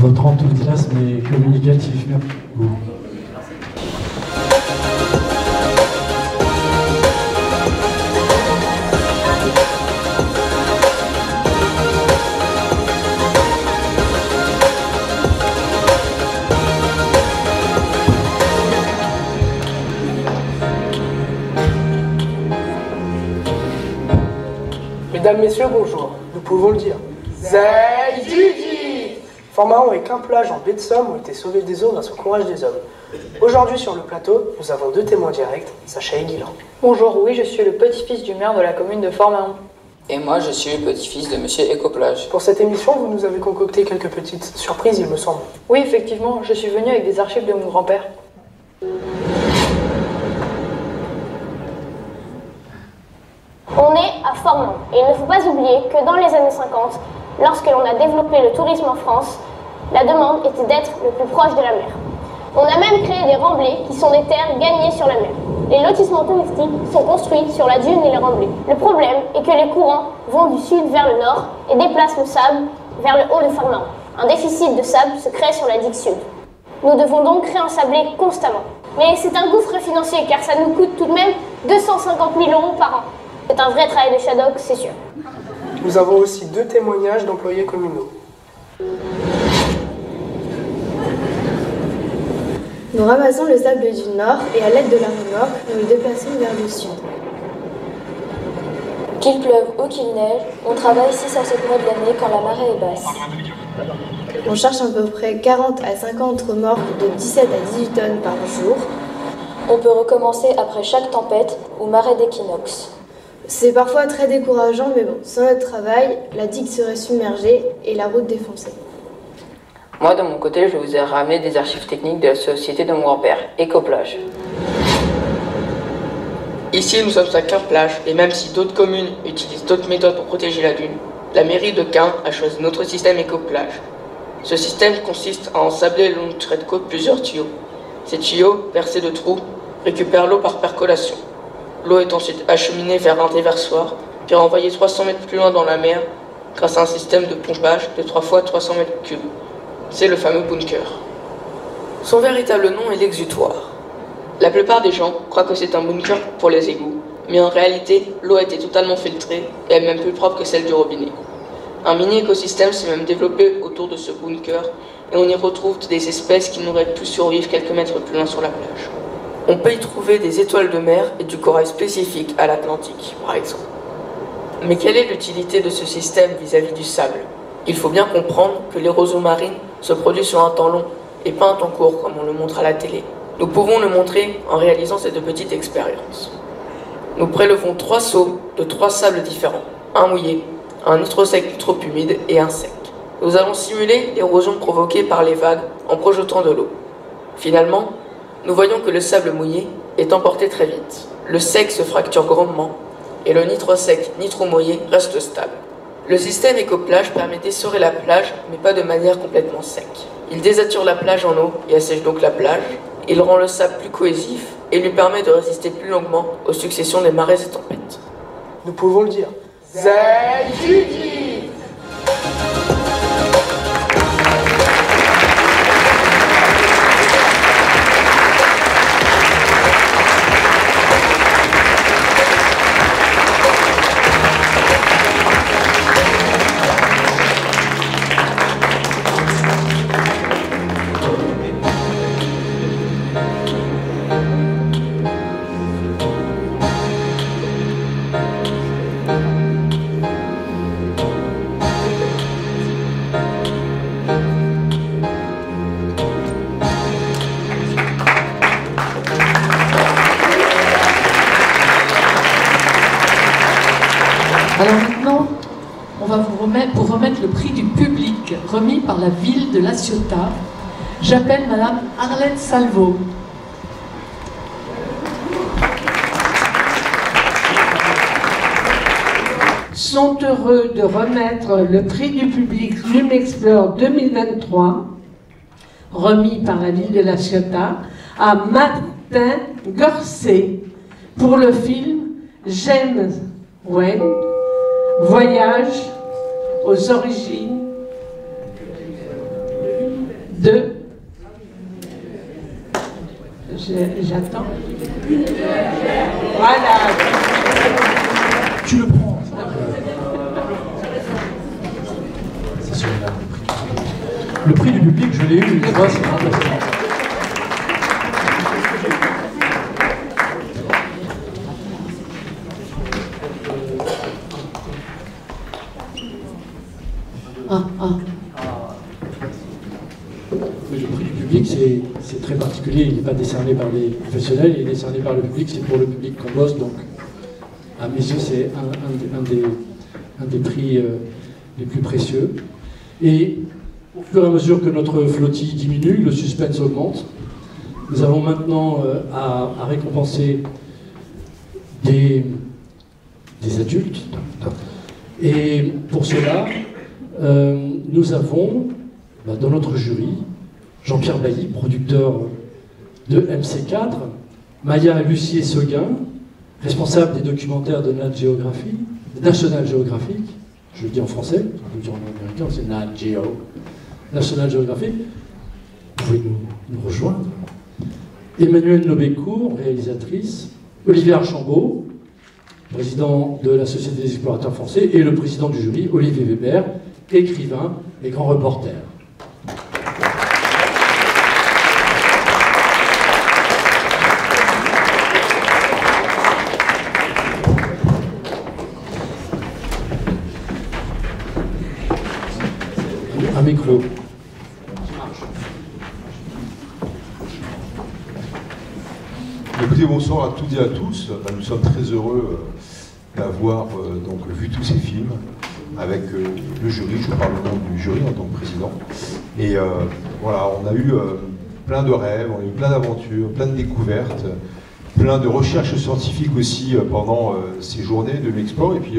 Speaker 1: Votre enthousiasme est communicatif, merci beaucoup.
Speaker 19: Mesdames, Messieurs, bonjour. Nous pouvons le dire. Zaïdidi! Fort-Mahon et Quimplage en baie de Somme ont été sauvés des eaux grâce au courage des hommes. Aujourd'hui sur le plateau, nous avons 2 témoins directs, Sacha et Guilain.
Speaker 20: Bonjour, oui, je suis le petit-fils du maire de la commune de Fort-Mahon.
Speaker 21: Et moi, je suis le petit-fils de Monsieur Écoplage.
Speaker 19: Pour cette émission, vous nous avez concocté quelques petites surprises, il me semble.
Speaker 20: Oui, effectivement, je suis venu avec des archives de mon grand-père.
Speaker 22: On est à Fort-Mahon, et il ne faut pas oublier que dans les années 50, lorsque l'on a développé le tourisme en France, la demande était d'être le plus proche de la mer. On a même créé des remblais qui sont des terres gagnées sur la mer. Les lotissements touristiques sont construits sur la dune et les remblais. Le problème est que les courants vont du sud vers le nord et déplacent le sable vers le haut de Fort-Mahon. Un déficit de sable se crée sur la digue sud. Nous devons donc réensabler constamment. Mais c'est un gouffre financier car ça nous coûte tout de même 250 000 € par an. C'est un vrai travail de Shadok, c'est sûr.
Speaker 19: Nous avons aussi 2 témoignages d'employés communaux.
Speaker 23: Nous ramassons le sable du nord et à l'aide de la remorque, nous le déplaçons vers le sud.
Speaker 24: Qu'il pleuve ou qu'il neige, on travaille 6 à 7 mois de l'année quand la marée est basse.
Speaker 23: On cherche à peu près 40 à 50 remorques de 17 à 18 tonnes par jour.
Speaker 24: On peut recommencer après chaque tempête ou marée d'équinoxe.
Speaker 23: C'est parfois très décourageant, mais bon, sans notre travail, la digue serait submergée et la route défoncée.
Speaker 21: Moi, de mon côté, je vous ai ramené des archives techniques de la société de mon grand-père, Écoplage.
Speaker 25: Ici, nous sommes à Quimplage, et même si d'autres communes utilisent d'autres méthodes pour protéger la dune, la mairie de Quim a choisi notre système Écoplage. Ce système consiste à ensabler le long du trait de côte plusieurs tuyaux. Ces tuyaux, percés de trous, récupèrent l'eau par percolation. L'eau est ensuite acheminée vers un déversoir, puis renvoyée 300 mètres plus loin dans la mer, grâce à un système de pompage de 3 fois 300 mètres cubes. C'est le fameux bunker. Son véritable nom est l'exutoire. La plupart des gens croient que c'est un bunker pour les égouts, mais en réalité, l'eau a été totalement filtrée et est même plus propre que celle du robinet. Un mini-écosystème s'est même développé autour de ce bunker et on y retrouve des espèces qui n'auraient pu survivre quelques mètres plus loin sur la plage. On peut y trouver des étoiles de mer et du corail spécifique à l'Atlantique, par exemple. Mais quelle est l'utilité de ce système vis-à-vis du sable? Il faut bien comprendre que l'érosion marine se produit sur un temps long et pas un temps court comme on le montre à la télé. Nous pouvons le montrer en réalisant cette petite expérience. Nous prélevons 3 seaux de 3 sables différents, un mouillé, un ni trop sec ni trop humide et un sec. Nous allons simuler l'érosion provoquée par les vagues en projetant de l'eau. Finalement, nous voyons que le sable mouillé est emporté très vite. Le sec se fracture grandement et le ni trop sec ni trop mouillé reste stable. Le système écoplage permet d'essorer la plage, mais pas de manière complètement sec. Il désature la plage en eau et assèche donc la plage. Il rend le sable plus cohésif et lui permet de résister plus longuement aux successions des marées et tempêtes.
Speaker 19: Nous pouvons le dire. Judy.
Speaker 2: Alors maintenant, on va pour remettre le prix du public remis par la ville de La Ciotat. J'appelle Madame Arlette Salvo.
Speaker 3: Sont heureux de remettre le prix du public Lumexplore 2023, remis par la ville de La Ciotat, à Martin Gorcé pour le film James Webb, Voyage aux origines de... J'attends. Voilà.
Speaker 1: Tu le prends. C'est celui-là. Le prix du public, je l'ai eu une fois, c'est fantastique. Mais le prix du public, c'est très particulier. Il n'est pas décerné par les professionnels, il est décerné par le public. C'est pour le public qu'on bosse. Donc, à mes yeux, c'est un des prix les plus précieux. Et au fur et à mesure que notre flottille diminue, le suspense augmente. Nous avons maintenant à récompenser des adultes. Et pour cela, nous avons dans notre jury Jean-Pierre Bailly, producteur de MC4, Maya Lucier-Seguin, responsable des documentaires de National Geographic, je le dis en français, on peut le dire en américain, c'est Nat Geo, National Geographic, vous pouvez nous rejoindre. Emmanuelle Nobécourt, réalisatrice, Olivier Archambault, président de la Société des explorateurs français, et le président du jury, Olivier Weber, écrivain et grand reporter. Un micro.
Speaker 4: Écoutez, bonsoir à toutes et à tous. Nous sommes très heureux d'avoir donc vu tous ces films avec le jury. Je parle au nom du jury en tant que président. Et voilà, on a eu plein de rêves, on a eu plein d'aventures, plein de découvertes, plein de recherches scientifiques aussi pendant ces journées de Lumexplore. Et puis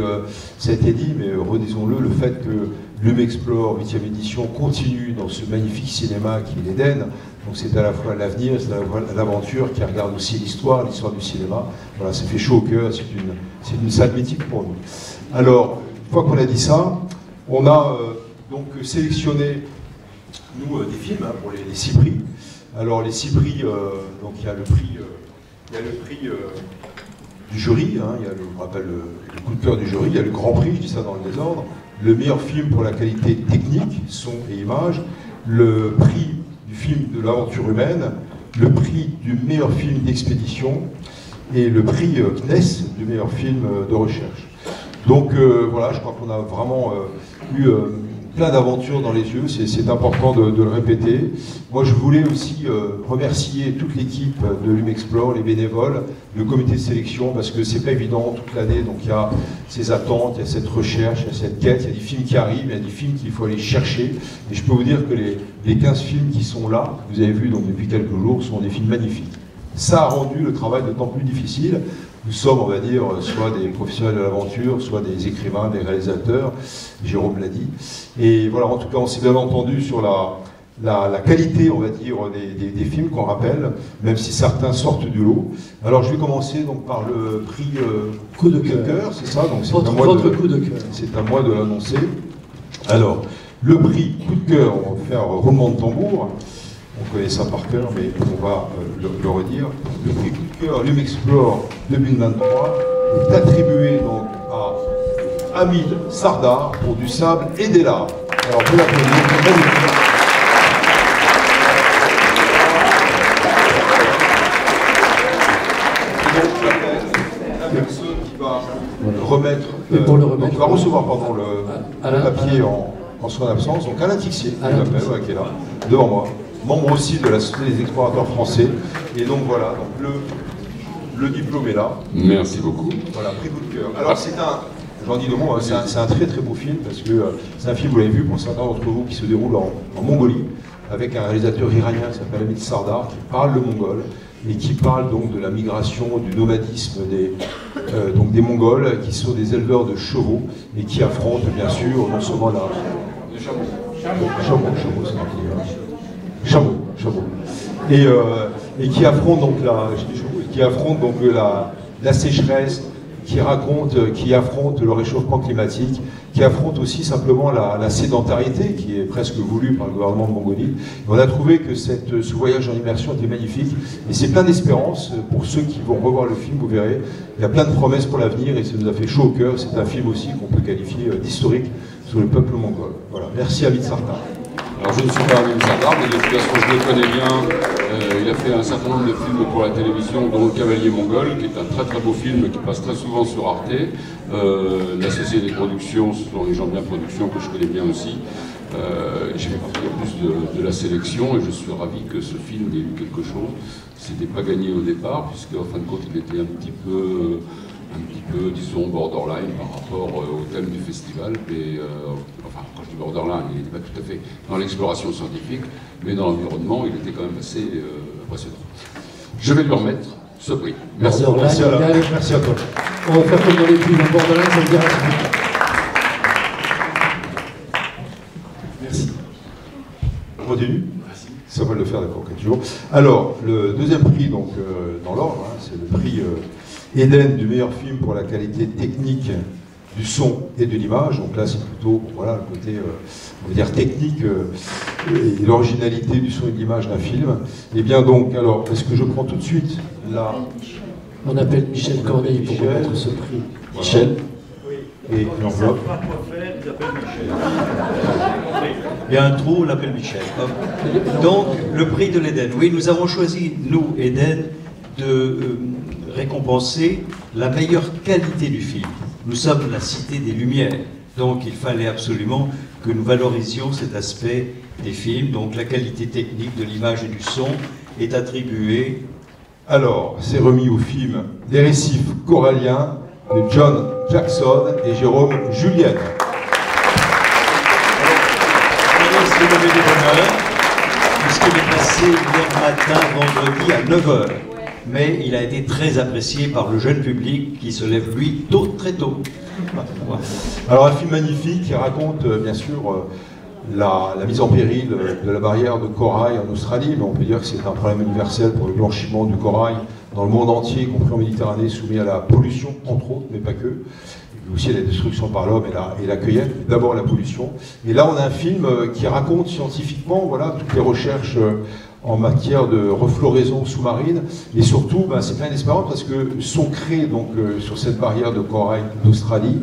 Speaker 4: ça a été dit, mais redisons-le, le fait que Lumexplore 8e édition continue dans ce magnifique cinéma qui est l'Éden. Donc c'est à la fois l'avenir, c'est à la fois l'aventure qui regarde aussi l'histoire du cinéma. Voilà, ça fait chaud au cœur, c'est une salle mythique pour nous. Alors, une fois qu'on a dit ça, On a donc sélectionné, nous, des films hein, pour les 6 prix. Alors les 6 prix, donc il y a le prix, du jury, hein, il y a on rappelle le coup de cœur du jury, il y a le grand prix, je dis ça dans le désordre, le meilleur film pour la qualité technique, son et image, le prix du film de l'aventure humaine, le prix du meilleur film d'expédition et le prix CNES du meilleur film de recherche. Donc voilà, je crois qu'on a vraiment eu plein d'aventures dans les yeux, c'est important de le répéter. Moi je voulais aussi remercier toute l'équipe de Lumexplore, les bénévoles, le comité de sélection, parce que c'est pas évident toute l'année, donc il y a ces attentes, il y a cette recherche, il y a cette quête, il y a des films qui arrivent, il y a des films qu'il faut aller chercher, et je peux vous dire que les 15 films qui sont là, que vous avez vus donc, depuis quelques jours, sont des films magnifiques. Ça a rendu le travail d'autant plus difficile. Nous sommes, on va dire, soit des professionnels de l'aventure, soit des écrivains, des réalisateurs, Jérôme l'a dit. Et voilà, en tout cas, on s'est bien entendu sur la qualité, on va dire, des films qu'on rappelle, même si certains sortent du lot. Alors, je vais commencer donc, par le prix coup de cœur, c'est ça, donc c'est à moi de l'annoncer. Alors, le prix coup de cœur, on va faire roulement de tambour. On connaît ça par cœur, mais on va le redire. Le prix coup de cœur Lumexplore 2023 est attribué donc à Hamid Sardar pour Du sable et des larves. Alors, on peut l'applaudir. La personne qui va remettre, qui va recevoir pardon, le papier en son absence, donc Alain Tixier, qui est là, devant moi. Membre aussi de la Société des explorateurs français. Et donc voilà, donc le diplôme est là.
Speaker 5: Merci beaucoup.
Speaker 4: Voilà, prix coup de cœur. Alors c'est j'en dis deux mots, hein, c'est un très très beau film, parce que c'est un film, vous l'avez vu pour certains d'entre vous, qui se déroule en Mongolie, avec un réalisateur iranien qui s'appelle Hamid Sardar, qui parle le mongol, et qui parle donc de la migration, du nomadisme des Mongols, qui sont des éleveurs de chevaux, et qui affrontent bien sûr non seulement le chameau. Et qui affronte donc la sécheresse, qui affronte le réchauffement climatique, qui affronte aussi simplement la sédentarité qui est presque voulue par le gouvernement de Mongolie. Et on a trouvé que ce voyage en immersion était magnifique et c'est plein d'espérance pour ceux qui vont revoir le film, vous verrez. Il y a plein de promesses pour l'avenir et ça nous a fait chaud au cœur. C'est un film aussi qu'on peut qualifier d'historique sur le peuple mongol. Voilà, merci Hamid Sardar.
Speaker 5: Alors je ne suis pas Hamid Sardar, mais de toute façon je le connais bien. Il a fait un certain nombre de films pour la télévision, dont Le Cavalier Mongol, qui est un très très beau film qui passe très souvent sur Arte. La Société des productions, ce sont les gens de bien production que je connais bien aussi. J'ai fait partie en plus de la sélection et je suis ravi que ce film ait eu quelque chose. C'était pas gagné au départ, puisque en fin de compte il était un petit peu, disons, borderline par rapport au thème du festival. Mais, enfin, quand je dis borderline, il n'était pas tout à fait dans l'exploration scientifique, mais dans l'environnement, il était quand même assez impressionnant. Je vais lui remettre ce prix. Merci.
Speaker 4: Merci à toi.
Speaker 1: On va faire comme dans les prix, dans borderline, ça me dira. Merci.
Speaker 4: On continue ? Ça va le faire, d'accord, toujours. Alors, le deuxième prix, donc, dans l'ordre, hein, c'est le prix Eden du meilleur film pour la qualité technique du son et de l'image. Donc là, c'est plutôt voilà, le côté, on va dire, technique et l'originalité du son et de l'image d'un film. Et bien donc, alors, est-ce que je prends tout de suite là?
Speaker 1: On appelle Michel Corneille pour remettre ce prix.
Speaker 4: Voilà. Michel. Et l'enveloppe.
Speaker 6: Il y a un trou, on l'appelle Michel. Donc, le prix de l'Éden. Oui, nous avons choisi, nous, Éden, de récompenser la meilleure qualité du film. Nous sommes la cité des Lumières, donc il fallait absolument que nous valorisions cet aspect des films. Donc la qualité technique de l'image et du son est attribuée.
Speaker 4: Alors, c'est remis au film Des récifs coralliens de John Jackson et Jérôme Julien.
Speaker 6: C'est le lever des bonheurs, puisqu'il est passé hier matin, vendredi à 9h. Mais il a été très apprécié par le jeune public qui se lève, lui, tôt, très tôt.
Speaker 4: Alors, un film magnifique qui raconte, bien sûr, la mise en péril de la barrière de corail en Australie, mais on peut dire que c'est un problème universel pour le blanchiment du corail dans le monde entier, y compris en Méditerranée, soumis à la pollution, entre autres, mais pas que. Et aussi à la destruction par l'homme et la cueillette, d'abord la pollution. Et là, on a un film qui raconte scientifiquement, voilà, toutes les recherches en matière de refloraison sous-marine, et surtout, c'est plein d'espérance parce que sont créées donc sur cette barrière de corail d'Australie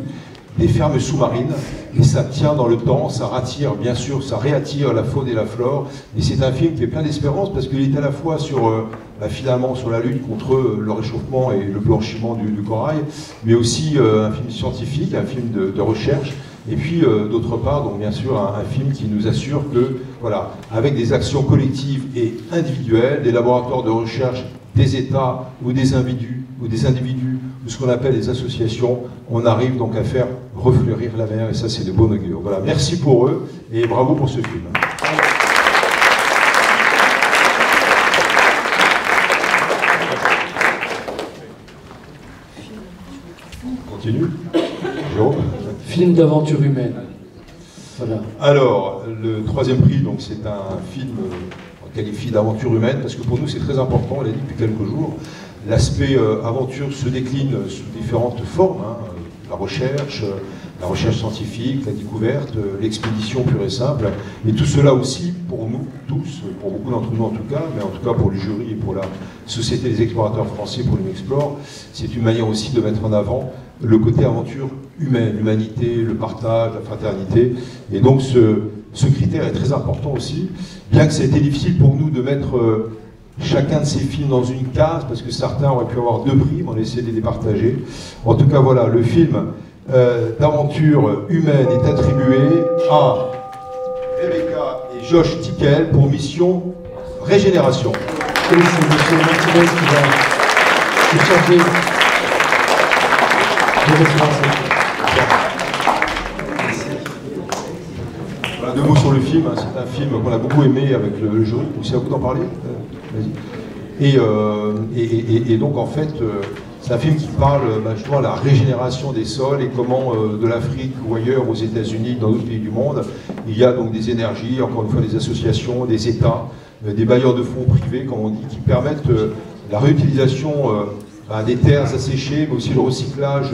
Speaker 4: des fermes sous-marines, et ça tient dans le temps, ça rattire, bien sûr, ça réattire la faune et la flore, et c'est un film qui est plein d'espérance parce qu'il est à la fois sur, finalement, sur la lutte contre le réchauffement et le blanchiment du corail, mais aussi un film scientifique, un film de recherche, et puis d'autre part, donc bien sûr, un film qui nous assure que, voilà, avec des actions collectives et individuelles, des laboratoires de recherche, des États ou des individus, ou ce qu'on appelle les associations, on arrive donc à faire refleurir la mer, et ça c'est de bon augure. Voilà, merci pour eux, et bravo pour ce film. On continue. Jérôme.
Speaker 1: Film d'aventure humaine. Voilà.
Speaker 4: Alors, le troisième prix, donc c'est un film qualifié d'aventure humaine, parce que pour nous c'est très important, on l'a dit depuis quelques jours. L'aspect aventure se décline sous différentes formes, la recherche scientifique, la découverte, l'expédition pure et simple, et tout cela aussi pour nous tous, pour beaucoup d'entre nous en tout cas, mais en tout cas pour le jury et pour la Société des explorateurs français pour l'Humexplore, c'est une manière aussi de mettre en avant le côté aventure humaine, l'humanité, le partage, la fraternité, et donc ce critère est très important aussi, bien que ça ait été difficile pour nous de mettre chacun de ces films dans une case, parce que certains auraient pu avoir 2 prix, mais on a essayé de les départager. En tout cas, voilà, le film d'aventure humaine est attribué à Rebecca et Josh Tickel pour Mission Régénération.
Speaker 1: Et c'est M. Martinez qui va charger de référencer.
Speaker 4: Voilà, 2 mots sur le film, c'est un film qu'on a beaucoup aimé avec le jury, c'est à vous d'en parler. Et donc en fait, c'est un film qui parle justement de la régénération des sols et comment de l'Afrique ou ailleurs aux États-Unis, dans d'autres pays du monde, il y a donc des énergies, encore une fois des associations, des États, des bailleurs de fonds privés, comme on dit, qui permettent la réutilisation des terres asséchées, mais aussi le recyclage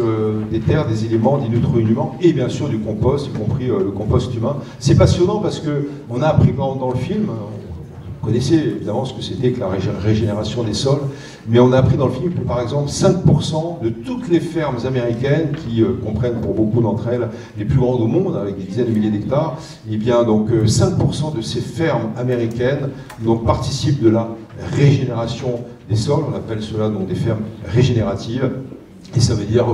Speaker 4: des terres, des éléments, des nutriments, et bien sûr du compost, y compris le compost humain. C'est passionnant parce qu'on a appris dans le film, vous connaissez évidemment ce que c'était que la régénération des sols, mais on a appris dans le film que par exemple 5% de toutes les fermes américaines, qui comprennent pour beaucoup d'entre elles les plus grandes au monde, avec des dizaines de milliers d'hectares, et bien donc 5% de ces fermes américaines donc, participent de la régénération des sols, on appelle cela donc des fermes régénératives, et ça veut dire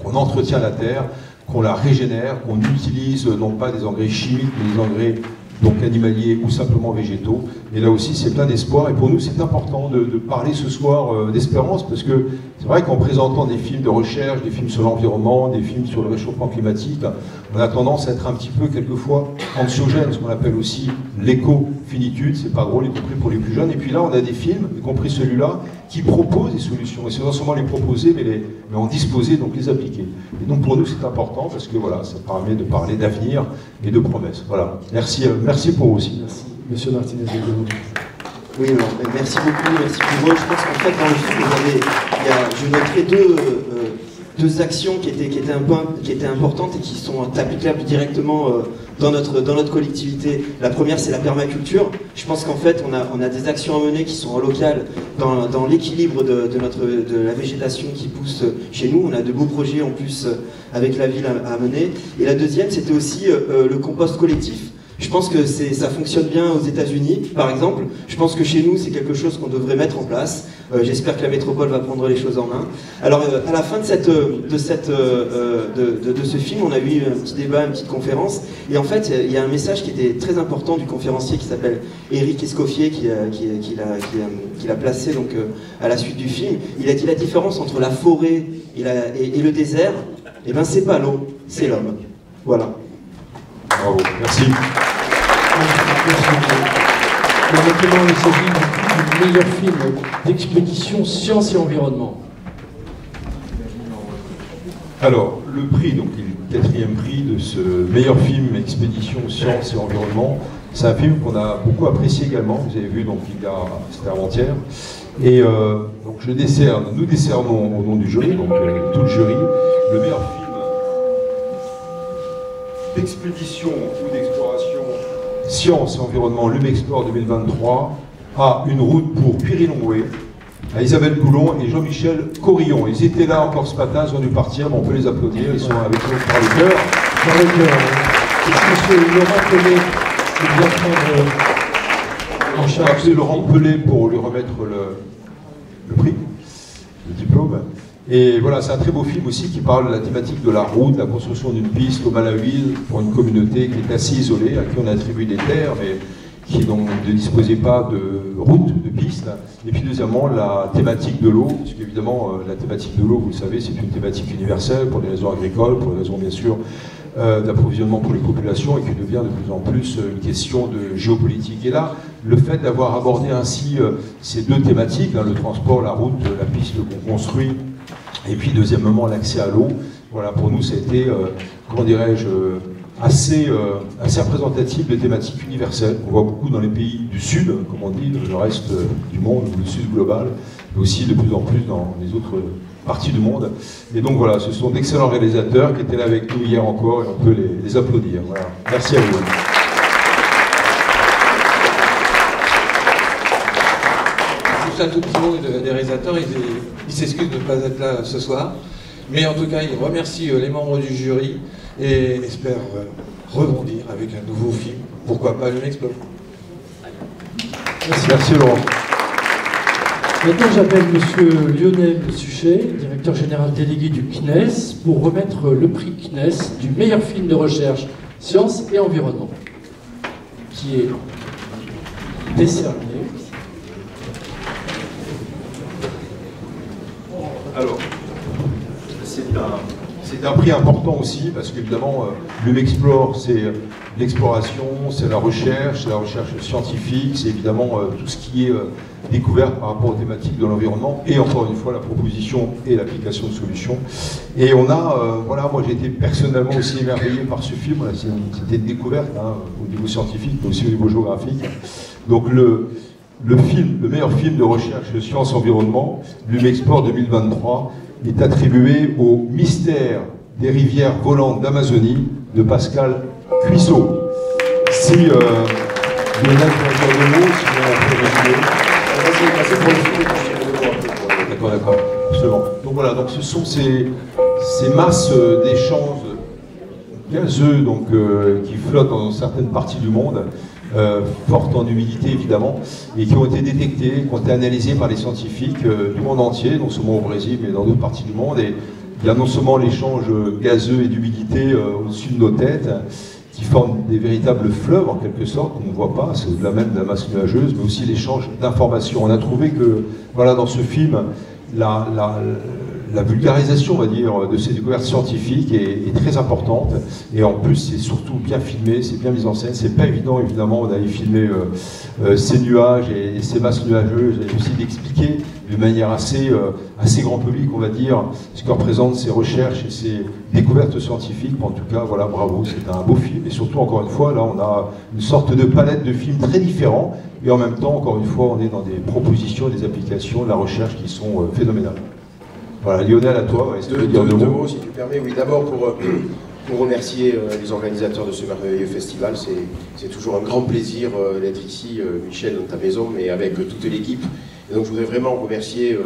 Speaker 4: qu'on entretient la terre, qu'on la régénère, qu'on utilise non pas des engrais chimiques, mais des engrais donc animaliers ou simplement végétaux. Et là aussi, c'est plein d'espoir. Et pour nous, c'est important de parler ce soir d'espérance, parce que c'est vrai qu'en présentant des films de recherche, des films sur l'environnement, des films sur le réchauffement climatique, on a tendance à être un petit peu, quelquefois, anxiogène, ce qu'on appelle aussi l'éco-finitude. C'est pas drôle, y compris pour les plus jeunes. Et puis là, on a des films, y compris celui-là, qui proposent des solutions. Et c'est non seulement les proposer, mais en disposer, donc les appliquer. Et donc pour nous, c'est important, parce que voilà, ça permet de parler d'avenir et de promesses. Voilà. Merci pour vous aussi.
Speaker 1: Merci. Monsieur Martinez.
Speaker 7: Oui, alors, merci beaucoup, merci pour eux. Je pense qu'en fait, dans le film, je noterai deux actions qui étaient importantes et qui sont applicables directement dans notre collectivité. La première, c'est la permaculture. Je pense qu'en fait, on a des actions à mener qui sont en local dans l'équilibre de la végétation qui pousse chez nous. On a de beaux projets en plus avec la ville à mener. Et la deuxième, c'était aussi le compost collectif. Je pense que ça fonctionne bien aux États-Unis, par exemple. Je pense que chez nous, c'est quelque chose qu'on devrait mettre en place. J'espère que la métropole va prendre les choses en main. Alors, à la fin de ce film, on a eu un petit débat, une petite conférence. Et en fait, il y a un message qui était très important du conférencier qui s'appelle Éric Escoffier, qui l'a placé donc, à la suite du film. Il a dit la différence entre la forêt et le désert, eh ben, c'est pas l'eau, c'est l'homme. Voilà.
Speaker 4: Bravo, merci.
Speaker 1: Maintenant, il s'agit du meilleur film d'expédition sciences et environnement.
Speaker 4: Alors, le prix, donc le 4e prix de ce meilleur film expédition sciences et environnement, c'est un film qu'on a beaucoup apprécié également. Vous avez vu, donc c'était avant-hier. Et donc nous décernons au nom du jury, donc tout le jury, le meilleur film d'expédition ou d'exploration sciences et environnement Lumexplore 2023 à Une route pour Puy-Longway, à Isabelle Coulon et Jean-Michel Corillon. Ils étaient là encore ce matin, ils ont dû partir, mais on peut les applaudir, ils sont avec nous par le cœur. Monsieur Laurent Pelé, qui vient prendre en charge Laurent Pelé pour lui remettre le prix, le diplôme. Et voilà, c'est un très beau film aussi qui parle de la thématique de la route, la construction d'une piste au Malawi pour une communauté qui est assez isolée, à qui on attribue des terres, mais qui donc ne disposait pas de route, de piste. Et puis deuxièmement, la thématique de l'eau, parce qu'évidemment, la thématique de l'eau, vous le savez, c'est une thématique universelle pour des raisons agricoles, pour des raisons bien sûr d'approvisionnement pour les populations, et qui devient de plus en plus une question de géopolitique. Et là, le fait d'avoir abordé ainsi ces deux thématiques, hein, le transport, la route, la piste qu'on construit, et puis deuxièmement l'accès à l'eau, voilà, pour nous ça a été, comment dirais-je, assez représentatif de thématiques universelles qu'on voit beaucoup dans les pays du Sud, comme on dit, le reste du monde, ou le Sud global, mais aussi de plus en plus dans les autres parties du monde. Et donc voilà, ce sont d'excellents réalisateurs qui étaient là avec nous hier encore, et on peut les applaudir. Voilà. Merci à vous.
Speaker 8: Juste un tout petit mot des réalisateurs, ils s'excusent de ne pas être là ce soir, mais en tout cas ils remercient les membres du jury et espèrent rebondir avec un nouveau film, pourquoi pas Lumexplore.
Speaker 4: Merci Laurent.
Speaker 1: Maintenant, j'appelle M. Lionel Suchet, directeur général délégué du CNES, pour remettre le prix CNES du meilleur film de recherche, sciences et environnement, qui est décerné.
Speaker 4: Alors, c'est un prix important aussi, parce qu'évidemment, Lumexplore, c'est l'exploration, c'est la recherche scientifique, c'est évidemment tout ce qui est découvert par rapport aux thématiques de l'environnement, et encore une fois, la proposition et l'application de solutions. Et on a, voilà, moi j'ai été personnellement aussi émerveillé par ce film, c'était une découverte, hein, au niveau scientifique, mais aussi au niveau géographique. Donc le meilleur film de recherche sciences-environnement, Lumexplore 2023, est attribué au Mystère des rivières volantes d'Amazonie de Pascal Cuissot. Si Lionel peut dire deux mots, si on peut résumer. D'accord, absolument. Donc voilà, donc ce sont ces masses d'échanges gazeux donc, qui flottent dans certaines parties du monde, fortes en humidité évidemment, et qui ont été détectées, qui ont été analysées par les scientifiques du monde entier, non seulement au Brésil mais dans d'autres parties du monde. Et il y a non seulement l'échange gazeux et d'humidité au-dessus de nos têtes, qui forment des véritables fleuves en quelque sorte, qu'on ne voit pas, c'est au-delà même de la masse nuageuse, mais aussi l'échange d'informations. On a trouvé que, voilà, dans ce film, la vulgarisation, on va dire, de ces découvertes scientifiques est très importante, et en plus c'est surtout bien filmé, c'est bien mis en scène, c'est pas évident évidemment d'aller filmer ces nuages et ces masses nuageuses, et aussi d'expliquer de manière assez grand public, on va dire, ce que représentent ces recherches et ces découvertes scientifiques. En tout cas, voilà, bravo, c'est un beau film, et surtout, encore une fois, là on a une sorte de palette de films très différents, et en même temps, encore une fois, on est dans des propositions, des applications, de la recherche qui sont phénoménales. Voilà, Lionel, à toi, est-ce que tu veux dire deux mots,
Speaker 9: si tu permets? Oui, d'abord pour remercier les organisateurs de ce merveilleux festival. C'est toujours un grand plaisir d'être ici, Michel, dans ta maison, mais avec toute l'équipe. Et donc je voudrais vraiment remercier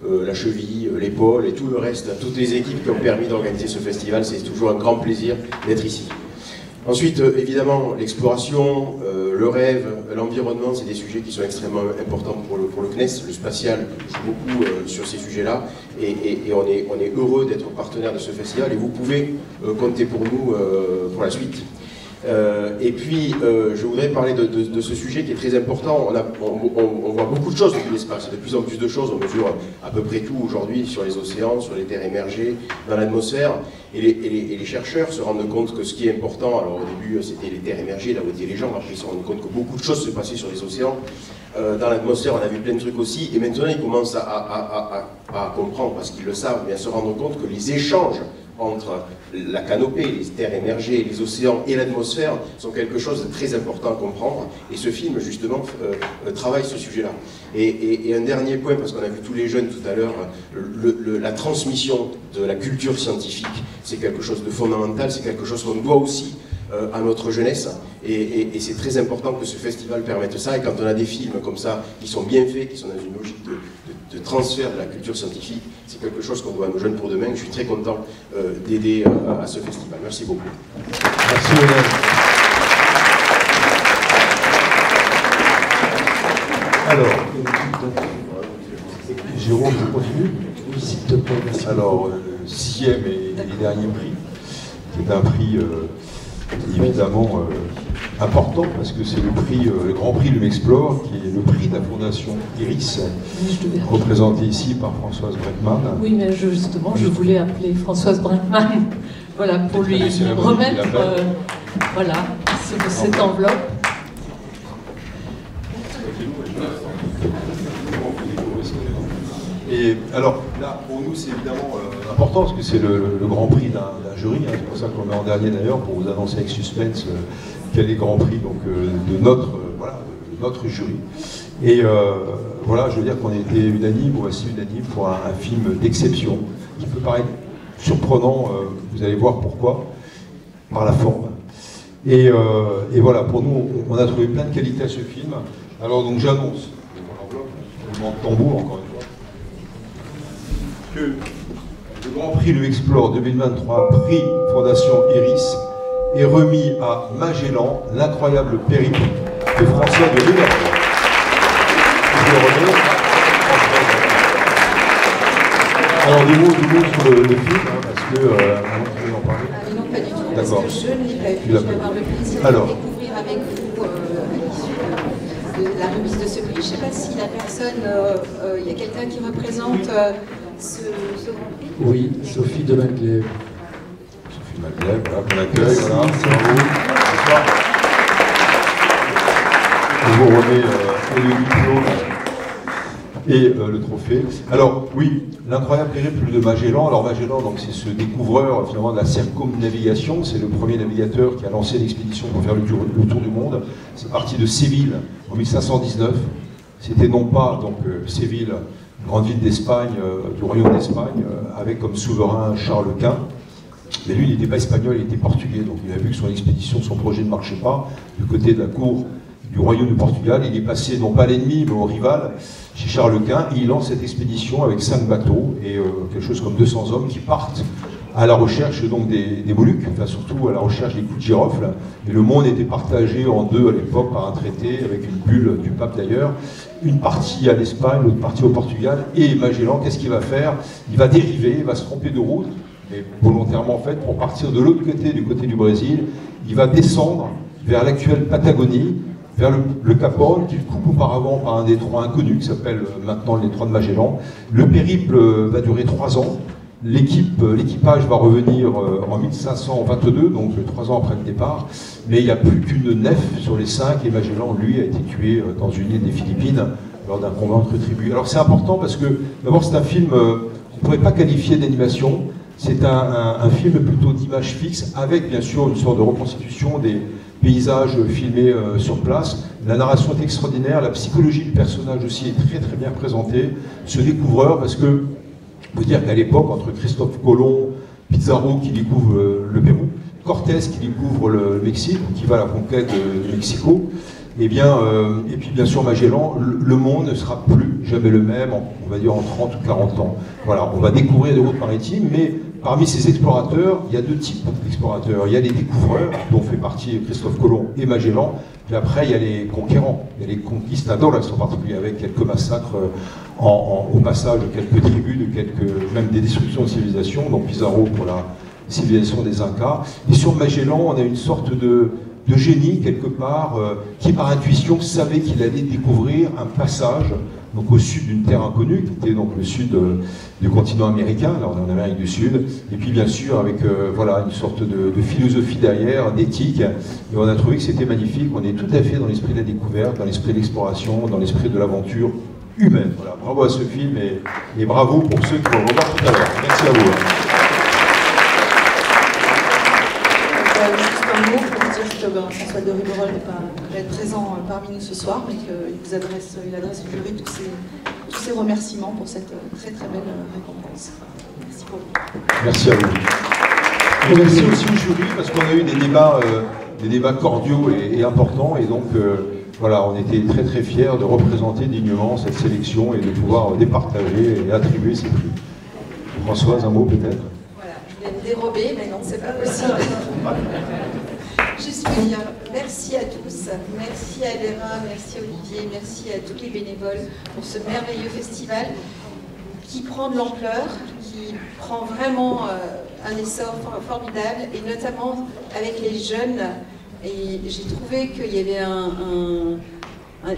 Speaker 9: la Cheville, l'épaule et tout le reste, toutes les équipes qui ont permis d'organiser ce festival. C'est toujours un grand plaisir d'être ici. Ensuite, évidemment, l'exploration, le rêve, l'environnement, c'est des sujets qui sont extrêmement importants pour le CNES. Le spatial joue beaucoup sur ces sujets-là, et on est heureux d'être partenaire de ce festival, et vous pouvez compter pour nous pour la suite. Et puis, je voudrais parler de ce sujet qui est très important. On voit beaucoup de choses depuis l'espace, de plus en plus de choses. On mesure à peu près tout aujourd'hui sur les océans, sur les terres émergées, dans l'atmosphère. Et les chercheurs se rendent compte que ce qui est important, alors au début c'était les terres émergées, là où étaient les gens, après ils se rendent compte que beaucoup de choses se passaient sur les océans. Dans l'atmosphère, on a vu plein de trucs aussi, et maintenant ils commencent à comprendre, parce qu'ils le savent, mais à se rendre compte que les échanges entre la canopée, les terres émergées, les océans et l'atmosphère sont quelque chose de très important à comprendre. Et ce film, justement, travaille ce sujet-là. Et un dernier point, parce qu'on a vu tous les jeunes tout à l'heure, la transmission de la culture scientifique, c'est quelque chose de fondamental, c'est quelque chose qu'on doit aussi à notre jeunesse. Et c'est très important que ce festival permette ça. Et quand on a des films comme ça, qui sont bien faits, qui sont dans une logique de transfert de la culture scientifique, c'est quelque chose qu'on doit à nos jeunes pour demain. Je suis très content d'aider à ce festival. Merci beaucoup.
Speaker 4: Merci Hélène. Alors, Jérôme, je continue. S'il te plaît, merci. Alors, le 6e et dernier prix, qui est un prix évidemment important, parce que c'est le Grand Prix Lumexplore, qui est le prix de la Fondation Iris, représenté ici par Françoise Breckmann.
Speaker 2: Oui, mais justement, je voulais appeler Françoise Breckmann, voilà, pour lui remettre voilà, cette enveloppe.
Speaker 4: Et alors, là, pour nous, c'est évidemment important, parce que c'est le Grand Prix d'un jury, hein, c'est pour ça qu'on le met en dernier d'ailleurs, pour vous annoncer avec suspense quel est le Grand Prix donc, de notre jury. Et voilà, je veux dire qu'on a été unanime, ou assez unanime, pour un film d'exception, qui peut paraître surprenant, vous allez voir pourquoi, par la forme. Et voilà, pour nous, on a trouvé plein de qualités à ce film. Alors donc j'annonce, le tambour encore une fois, que le Grand Prix Lumexplore 2023, prix Fondation Iris, est remis à Magellan, l'incroyable périple de François de Riverton. Alors des mots sur le film, hein, parce que vous voulez en parler.
Speaker 10: Non, pas du tout,
Speaker 4: d'accord.
Speaker 10: parce que je ne l'ai pas vu. Je vais avoir le plaisir de découvrir avec vous à l'issue de la remise de ce prix. Je ne sais pas si la personne, il y a quelqu'un qui représente ce Grand Prix.
Speaker 1: Oui, Sophie de Maglev.
Speaker 4: Sophie Maglev, voilà, qu'on accueille, voilà, bonsoir. On vous remet le diplôme et le trophée. Alors, oui, l'incroyable périple de Magellan. Alors, Magellan, c'est ce découvreur finalement de la circumnavigation. C'est le premier navigateur qui a lancé l'expédition pour faire le tour du monde. C'est parti de Séville en 1519. C'était non pas Séville, grande ville d'Espagne, du royaume d'Espagne, avec comme souverain Charles Quint. Mais lui, il n'était pas espagnol, il était portugais. Donc il a vu que son expédition, son projet ne marchait pas du côté de la cour du royaume du Portugal. Il est passé non pas à l'ennemi, mais au rival, chez Charles Quint. Et il lance cette expédition avec 5 bateaux et quelque chose comme 200 hommes qui partent à la recherche donc des Moluques, enfin surtout à la recherche des coups de girofle. Et le monde était partagé en deux à l'époque par un traité, avec une bulle du pape d'ailleurs. Une partie à l'Espagne, l'autre partie au Portugal. Et Magellan, qu'est-ce qu'il va faire? Il va dériver, il va se tromper de route, mais volontairement en fait, pour partir de l'autre côté, du côté du Brésil. Il va descendre vers l'actuelle Patagonie, vers le Cap Horn, qu'il coupe auparavant par un détroit inconnu, qui s'appelle maintenant le détroit de Magellan. Le périple va durer 3 ans. L'équipage va revenir en 1522, donc 3 ans après le départ, mais il n'y a plus qu'une nef sur les 5, et Magellan, lui, a été tué dans une île des Philippines lors d'un combat entre tribus. Alors c'est important parce que, d'abord, c'est un film qu'on ne pourrait pas qualifier d'animation, c'est un film plutôt d'image fixe, avec bien sûr une sorte de reconstitution des paysages filmés sur place. La narration est extraordinaire, la psychologie du personnage aussi est très très bien présentée, ce découvreur, parce que il faut dire qu'à l'époque, entre Christophe Colomb, Pizarro qui découvre le Pérou, Cortés qui découvre le Mexique, qui va à la conquête du Mexico, et puis bien sûr Magellan, le monde ne sera plus jamais le même, on va dire en 30 ou 40 ans. Voilà, on va découvrir des routes maritimes, mais parmi ces explorateurs, il y a 2 types d'explorateurs. Il y a les découvreurs, dont fait partie Christophe Colomb et Magellan, puis après il y a les conquérants, il y a les conquistadores, en particulier avec quelques massacres au passage de quelques tribus, même des destructions de civilisations, donc Pizarro pour la civilisation des Incas. Et sur Magellan, on a une sorte de génie, quelque part, qui par intuition savait qu'il allait découvrir un passage donc au sud d'une terre inconnue, qui était donc le sud du continent américain, là on est en Amérique du Sud, et puis bien sûr avec voilà, une sorte de philosophie derrière, d'éthique, et on a trouvé que c'était magnifique. On est tout à fait dans l'esprit de la découverte, dans l'esprit de l'exploration, dans l'esprit de l'aventure humaine. Voilà, bravo à ce film et bravo pour ceux qui vont le revoir tout à l'heure. Merci à vous.
Speaker 11: dire que François de Ribeyrolles ne va pas être présent parmi nous ce soir, mais qu'il adresse au jury tous ses remerciements pour cette très très belle récompense. Merci pour vous.
Speaker 4: Merci à vous. Et merci aussi au jury parce qu'on a eu des débats cordiaux et importants, et donc voilà, on était très très fiers de représenter dignement cette sélection et de pouvoir départager et attribuer ces prix. Françoise, un mot peut-être?
Speaker 10: Voilà, je voulais me dérober, mais non, c'est pas possible. Juste vous dire merci à tous, merci à Léra, merci Olivier, merci à tous les bénévoles pour ce merveilleux festival qui prend de l'ampleur, qui prend vraiment un essor formidable, et notamment avec les jeunes. Et j'ai trouvé qu'il y avait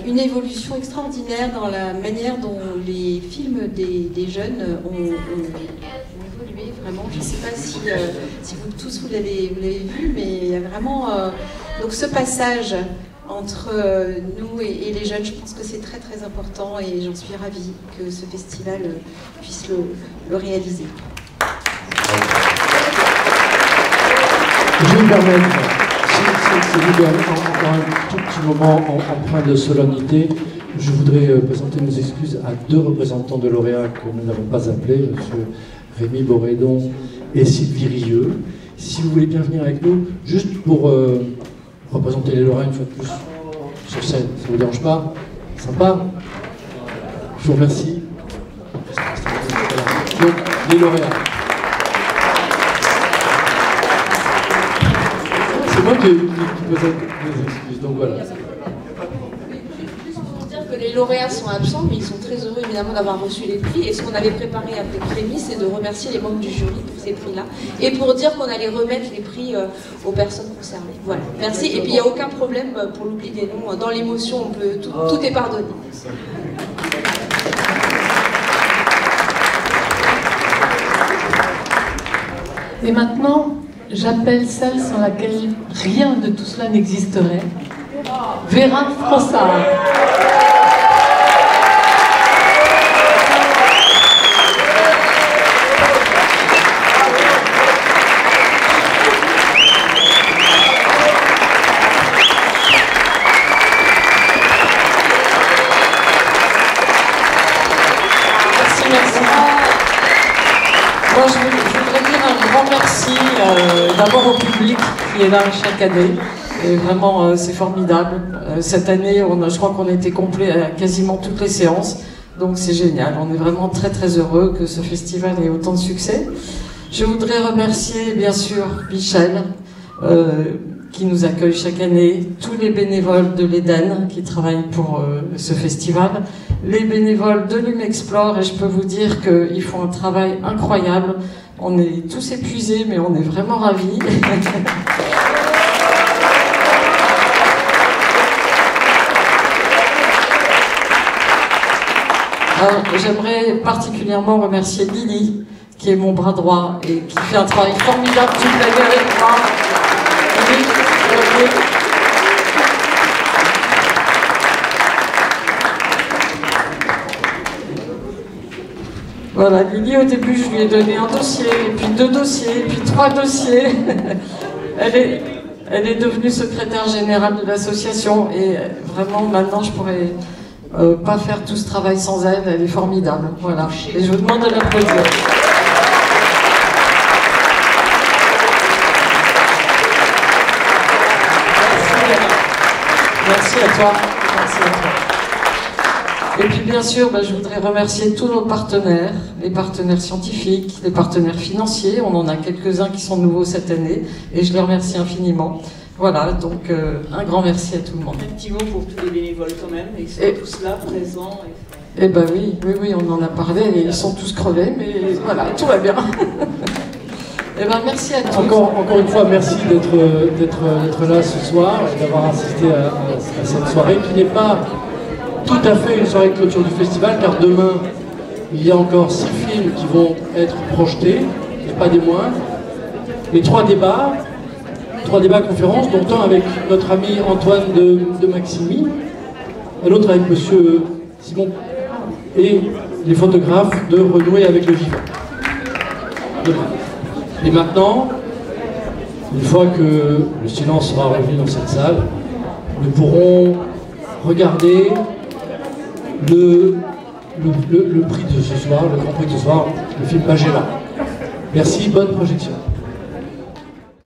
Speaker 10: une évolution extraordinaire dans la manière dont les films des jeunes ont évolué, vraiment. Je ne sais pas si vous tous vous l'avez vu, mais il y a vraiment donc ce passage entre nous et les jeunes. Je pense que c'est très très important, et j'en suis ravie que ce festival puisse le réaliser.
Speaker 1: Je vais me permettre, si vous permettez encore un tout petit moment en point de solennité, je voudrais présenter nos excuses à deux représentants de lauréats que nous n'avons pas appelés, M. Rémi Borédon et Sylvie Rieux. Si vous voulez bien venir avec nous, juste pour représenter les lauréats une fois de plus sur scène, ça ne vous dérange pas? Sympa? Je vous remercie. Donc, les lauréats. C'est moi qui présente les excuses, donc voilà.
Speaker 14: Juste pour dire que les lauréats sont absents, mais ils sont très heureux évidemment d'avoir reçu les prix. Et ce qu'on avait préparé avec Rémi, c'est de remercier les membres du jury pour ces prix-là. Et pour dire qu'on allait remettre les prix aux personnes concernées. Voilà, merci. Et puis il n'y a aucun problème pour l'oubli des noms. Dans l'émotion, tout est pardonné.
Speaker 2: Et maintenant, j'appelle celle sans laquelle rien de tout cela n'existerait, Vera Frossard.
Speaker 15: Merci. Moi, je voudrais dire un grand merci d'abord au public qui est là chaque année. Et vraiment, c'est formidable. Cette année, je crois qu'on a été complet à quasiment toutes les séances. Donc c'est génial. On est vraiment très très heureux que ce festival ait autant de succès. Je voudrais remercier bien sûr Michel, qui nous accueille chaque année, tous les bénévoles de l'Eden qui travaillent pour ce festival, les bénévoles de l'Humexplore, et je peux vous dire qu'ils font un travail incroyable. On est tous épuisés, mais on est vraiment ravis. J'aimerais particulièrement remercier Lily, qui est mon bras droit et qui fait un travail formidable toute l'année avec moi. Voilà, Lily, au début, je lui ai donné un dossier, et puis 2 dossiers, et puis 3 dossiers. Elle est devenue secrétaire générale de l'association, et vraiment, maintenant, je pourrais pas faire tout ce travail sans elle. Elle est formidable. Voilà. Et je vous demande de l'applaudir. Merci à toi. Merci à toi. Et puis bien sûr, je voudrais remercier tous nos partenaires, les partenaires scientifiques, les partenaires financiers. On en a quelques-uns qui sont nouveaux cette année et je les remercie infiniment. Voilà, donc un grand merci à tout le monde. Un petit mot pour tous les bénévoles quand même, ils sont tous là, présents. Eh ben oui, on en a parlé, et ils sont tous crevés, mais voilà, tout va bien. Eh ben merci à tous.
Speaker 1: Encore une fois, merci d'être là ce soir et d'avoir assisté à cette soirée qui n'est pas tout à fait une soirée de clôture du festival, car demain, il y a encore 6 films qui vont être projetés, et pas des moindres, et 3 débats conférences, dont un avec notre ami Antoine de Maximi, et l'autre avec monsieur Simon, et les photographes de Renouer avec le vivant. Demain. Et maintenant, Une fois que le silence sera revenu dans cette salle, nous pourrons regarder le prix de ce soir, le grand prix de ce soir, le film Magellan. Merci, bonne projection.